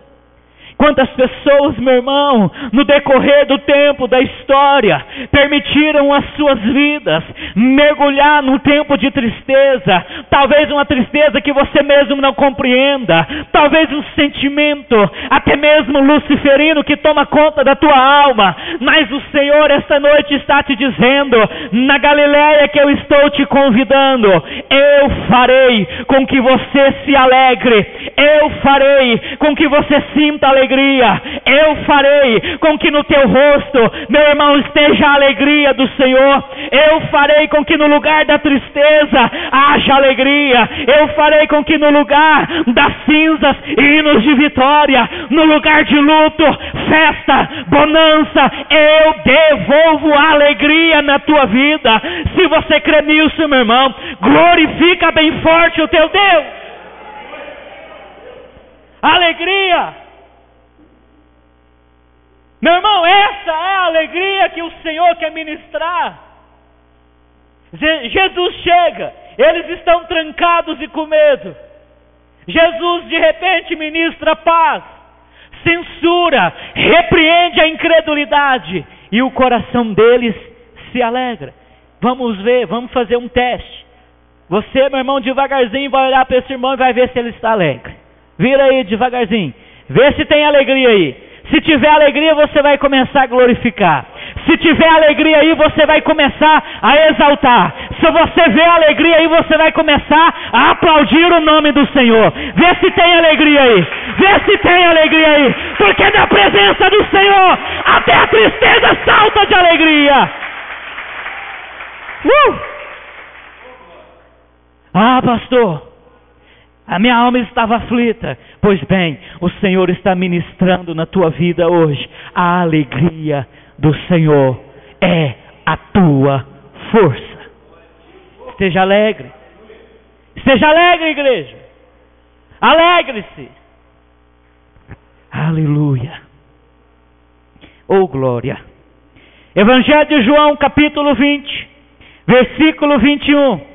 Quantas pessoas, meu irmão, no decorrer do tempo, da história, permitiram as suas vidas mergulhar num tempo de tristeza, talvez uma tristeza que você mesmo não compreenda, talvez um sentimento, até mesmo luciferino que toma conta da tua alma, mas o Senhor esta noite está te dizendo, na Galileia que eu estou te convidando, eu farei com que você se alegre, eu farei com que você sinta alegria, eu farei com que no teu rosto, meu irmão, esteja a alegria do Senhor, eu farei com que no lugar da tristeza haja alegria, eu farei com que no lugar das cinzas, hinos de vitória, no lugar de luto, festa, bonança, eu devolvo a alegria na tua vida. Se você crê nisso, meu irmão, glorifica bem forte o teu Deus. Alegria. Meu irmão, essa é a alegria que o Senhor quer ministrar. Jesus chega, eles estão trancados e com medo. Jesus de repente ministra paz, censura, repreende a incredulidade e o coração deles se alegra. Vamos ver, vamos fazer um teste. Você, meu irmão, devagarzinho vai olhar para esse irmão e vai ver se ele está alegre. Vira aí devagarzinho, vê se tem alegria aí. Se tiver alegria, você vai começar a glorificar. Se tiver alegria aí, você vai começar a exaltar. Se você vê alegria aí, você vai começar a aplaudir o nome do Senhor. Vê se tem alegria aí. Vê se tem alegria aí. Porque na presença do Senhor, até a tristeza salta de alegria. Ah, pastor, a minha alma estava aflita. Pois bem, o Senhor está ministrando na tua vida hoje. A alegria do Senhor é a tua força. Esteja alegre. Esteja alegre, igreja. Alegre-se. Aleluia. Oh, glória. Evangelho de João, capítulo 20, versículo 21.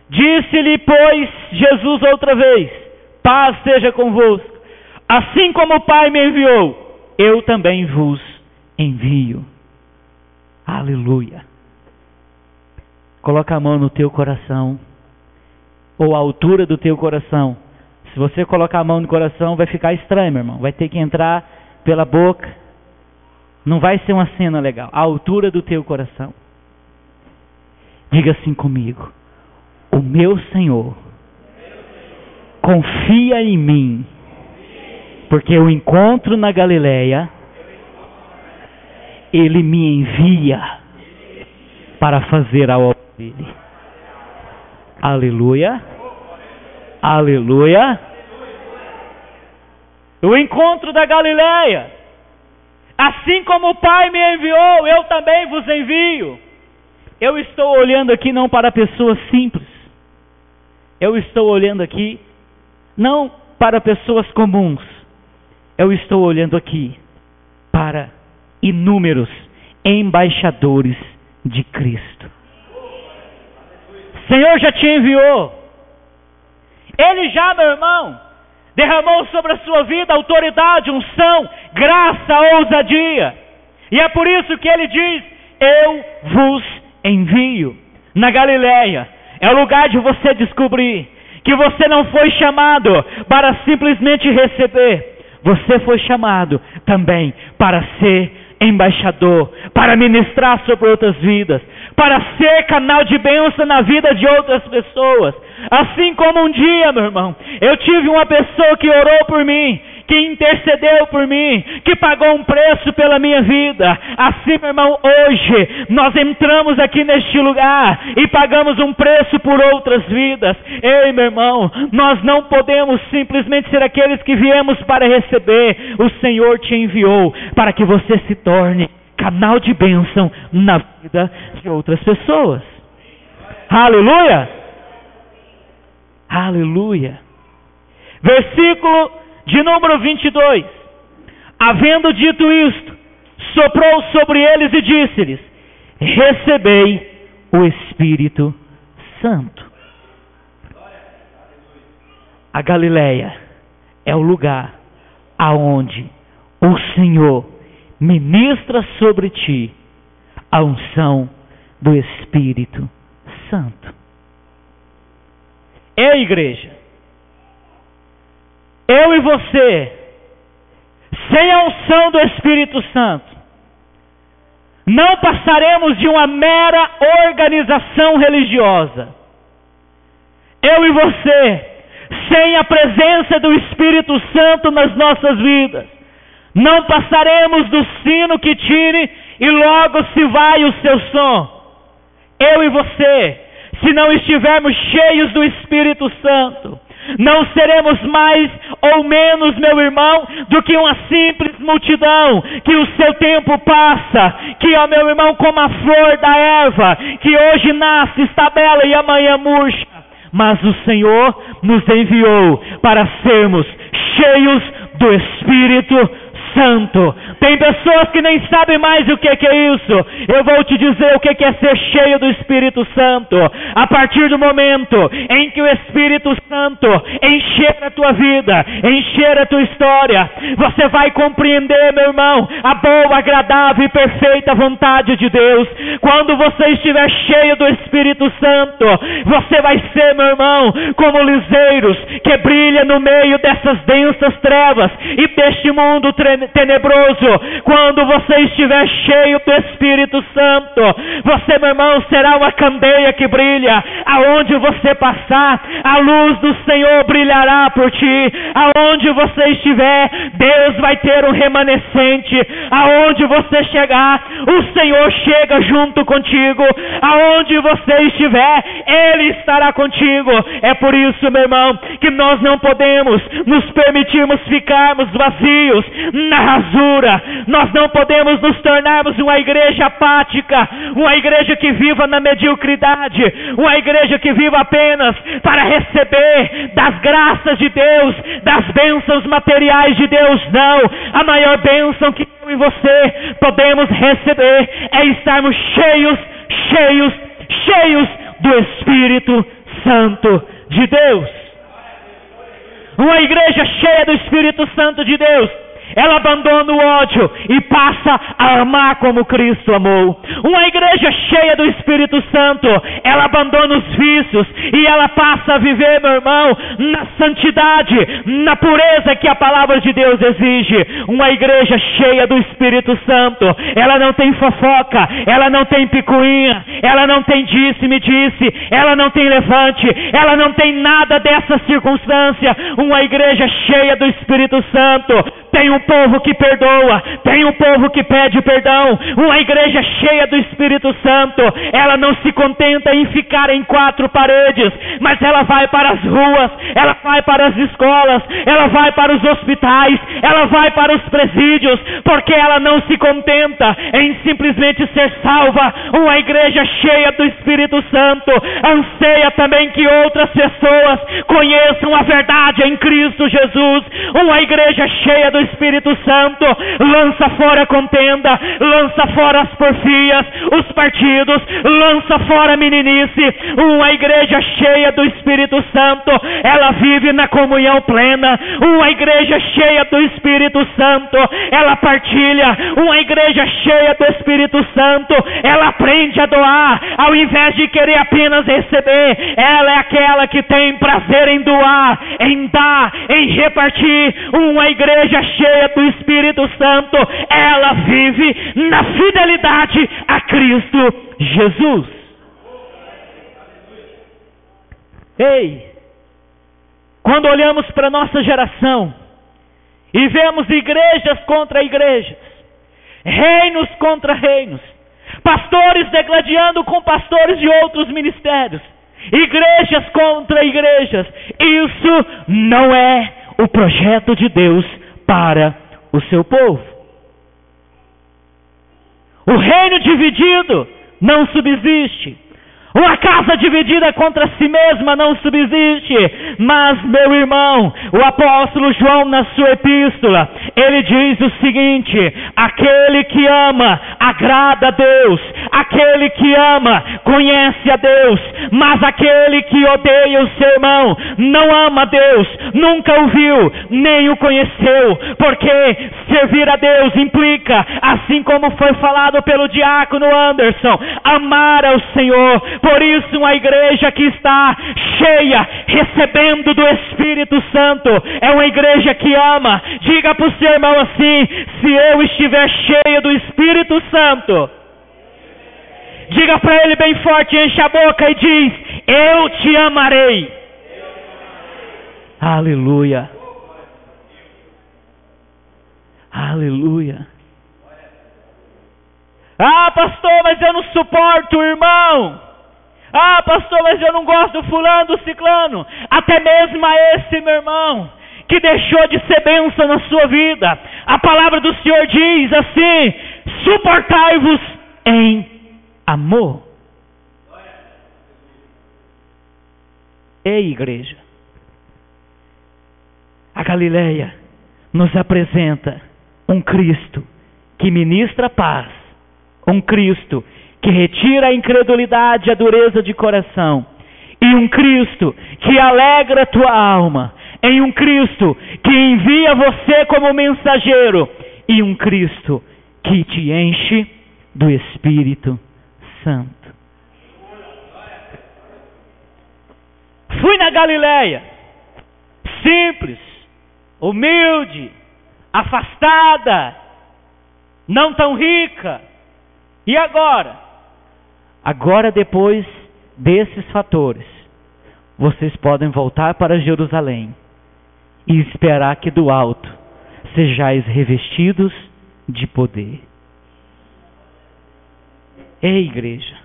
Disse-lhe, pois, Jesus outra vez: paz seja convosco. Assim como o Pai me enviou, eu também vos envio. Aleluia. Coloca a mão no teu coração, ou a altura do teu coração. Se você colocar a mão no coração, vai ficar estranho, meu irmão. Vai ter que entrar pela boca. Não vai ser uma cena legal. A altura do teu coração. Diga assim comigo: o meu Senhor confia em mim, porque o encontro na Galileia, Ele me envia para fazer a obra dele. Aleluia. Aleluia. O encontro da Galileia. Assim como o Pai me enviou, eu também vos envio. Eu estou olhando aqui não para pessoas simples. Eu estou olhando aqui não para pessoas comuns. Eu estou olhando aqui para inúmeros embaixadores de Cristo. O Senhor já te enviou. Ele já, meu irmão, derramou sobre a sua vida autoridade, unção, graça, ousadia. E é por isso que ele diz: eu vos envio. Na Galileia é o lugar de você descobrir que você não foi chamado para simplesmente receber. Você foi chamado também para ser embaixador, para ministrar sobre outras vidas, para ser canal de bênção na vida de outras pessoas. Assim como um dia, meu irmão, eu tive uma pessoa que orou por mim, que intercedeu por mim, que pagou um preço pela minha vida. Assim, meu irmão, hoje nós entramos aqui neste lugar e pagamos um preço por outras vidas. Ei, meu irmão, nós não podemos simplesmente ser aqueles que viemos para receber. O Senhor te enviou para que você se torne canal de bênção na vida de outras pessoas. Aleluia! Aleluia! Versículo de número 22. Havendo dito isto, soprou sobre eles e disse-lhes: recebei o Espírito Santo. A Galileia é o lugar aonde o Senhor ministra sobre ti a unção do Espírito Santo. Ei, igreja, eu e você, sem a unção do Espírito Santo, não passaremos de uma mera organização religiosa. Eu e você, sem a presença do Espírito Santo nas nossas vidas, não passaremos do sino que tire e logo se vai o seu som. Eu e você, se não estivermos cheios do Espírito Santo, não seremos mais ou menos, meu irmão, do que uma simples multidão, que o seu tempo passa, que, ó meu irmão, como a flor da erva, que hoje nasce, está bela e amanhã murcha. Mas o Senhor nos enviou para sermos cheios do Espírito Santo. Tem pessoas que nem sabem mais o que é isso. Eu vou te dizer o que é ser cheio do Espírito Santo. A partir do momento em que o Espírito Santo encher a tua vida, encher a tua história, você vai compreender, meu irmão, a boa, agradável e perfeita vontade de Deus. Quando você estiver cheio do Espírito Santo, você vai ser, meu irmão, como liseiros que brilha no meio dessas densas trevas e deste mundo tremendo. tenebroso. Quando você estiver cheio do Espírito Santo, você, meu irmão, será uma candeia que brilha. Aonde você passar, a luz do Senhor brilhará por ti. Aonde você estiver, Deus vai ter um remanescente. Aonde você chegar, o Senhor chega junto contigo. Aonde você estiver, Ele estará contigo. É por isso, meu irmão, que nós não podemos nos permitirmos ficarmos vazios na rasura. Nós não podemos nos tornarmos uma igreja apática, uma igreja que viva na mediocridade, uma igreja que viva apenas para receber das graças de Deus, das bênçãos materiais de Deus. Não, a maior bênção que eu e você podemos receber é estarmos cheios do Espírito Santo de Deus. Uma igreja cheia do Espírito Santo de Deus, ela abandona o ódio e passa a amar como Cristo amou. Uma igreja cheia do Espírito Santo, ela abandona os vícios e ela passa a viver, meu irmão, na santidade, na pureza que a palavra de Deus exige. Uma igreja cheia do Espírito Santo, ela não tem fofoca, ela não tem picuinha, ela não tem disse-me disse, ela não tem levante, ela não tem nada dessa circunstância. Uma igreja cheia do Espírito Santo tem um povo que perdoa, tem um povo que pede perdão. Uma igreja cheia do Espírito Santo, ela não se contenta em ficar em quatro paredes, mas ela vai para as ruas, ela vai para as escolas, ela vai para os hospitais, ela vai para os presídios, porque ela não se contenta em simplesmente ser salva. Uma igreja cheia do Espírito Santo anseia também que outras pessoas conheçam a verdade em Cristo Jesus. Uma igreja cheia do Espírito Santo lança fora a contenda, lança fora as porfias, os partidos, lança fora a meninice. Uma igreja cheia do Espírito Santo, ela vive na comunhão plena. Uma igreja cheia do Espírito Santo, ela partilha. Uma igreja cheia do Espírito Santo, ela aprende a doar ao invés de querer apenas receber. Ela é aquela que tem prazer em doar, em dar, em repartir. Uma igreja cheia do Espírito Santo, ela vive na fidelidade a Cristo Jesus. Ei, quando olhamos para a nossa geração e vemos igrejas contra igrejas, reinos contra reinos, pastores degladiando com pastores de outros ministérios, igrejas contra igrejas, isso não é o projeto de Deus para o seu povo. O reino dividido não subsiste. Uma casa dividida contra si mesma não subsiste. Mas, meu irmão, o apóstolo João, na sua epístola, ele diz o seguinte: aquele que ama agrada a Deus, aquele que ama conhece a Deus, mas aquele que odeia o seu irmão não ama a Deus, nunca o viu, nem o conheceu. Porque servir a Deus implica, assim como foi falado pelo diácono Anderson, amar ao Senhor. Por isso, uma igreja que está cheia, recebendo do Espírito Santo, é uma igreja que ama. Diga para o seu irmão assim: se eu estiver cheio do Espírito Santo, diga para ele bem forte, enche a boca e diz: eu te amarei. Aleluia. Aleluia. Ah, pastor, mas eu não suporto o irmão. Ah, pastor, mas eu não gosto do fulano, do ciclano. Até mesmo a esse, meu irmão, que deixou de ser bênção na sua vida, a palavra do Senhor diz assim: suportai-vos em amor. Ei, igreja, a Galileia nos apresenta um Cristo que ministra paz, um Cristo que retira a incredulidade, a dureza de coração, e um Cristo que alegra a tua alma, em um Cristo que envia você como mensageiro, e um Cristo que te enche do Espírito Santo. Fui na Galileia, simples, humilde, afastada, não tão rica. E agora? Agora, depois desses fatores, vocês podem voltar para Jerusalém e esperar que do alto sejais revestidos de poder. Ei, igreja,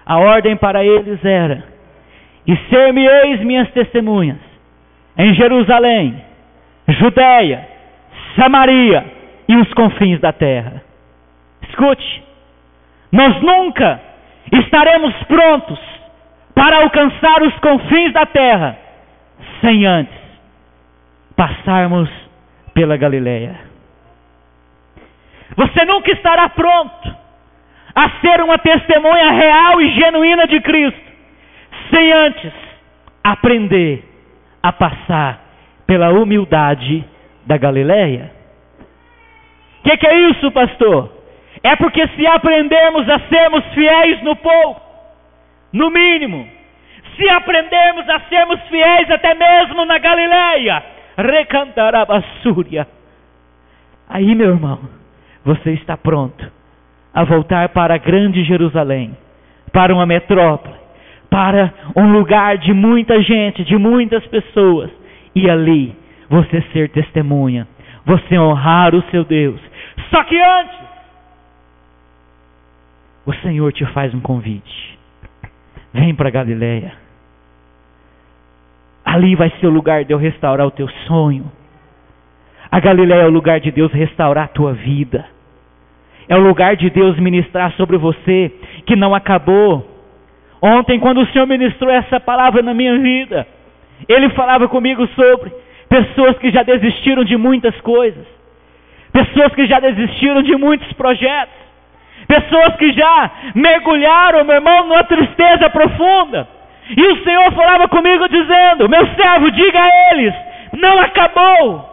a ordem para eles era: e ser-me-eis minhas testemunhas em Jerusalém, Judeia, Samaria e os confins da terra. Escute, nós nunca estaremos prontos para alcançar os confins da terra sem antes passarmos pela Galileia. Você nunca estará pronto a ser uma testemunha real e genuína de Cristo sem antes aprender a passar pela humildade da Galileia. O que é isso, pastor? É porque se aprendermos a sermos fiéis no pouco, no mínimo, se aprendermos a sermos fiéis até mesmo na Galileia, recantarabassúria, aí, meu irmão, você está pronto a voltar para a grande Jerusalém, para uma metrópole, para um lugar de muita gente, de muitas pessoas, e ali você ser testemunha, você honrar o seu Deus. Só que antes, o Senhor te faz um convite: vem para Galileia. Ali vai ser o lugar de eu restaurar o teu sonho. A Galileia é o lugar de Deus restaurar a tua vida. É o lugar de Deus ministrar sobre você que não acabou. Ontem, quando o Senhor ministrou essa palavra na minha vida, Ele falava comigo sobre pessoas que já desistiram de muitas coisas, pessoas que já desistiram de muitos projetos, pessoas que já mergulharam, meu irmão, numa tristeza profunda. E o Senhor falava comigo dizendo: meu servo, diga a eles, não acabou.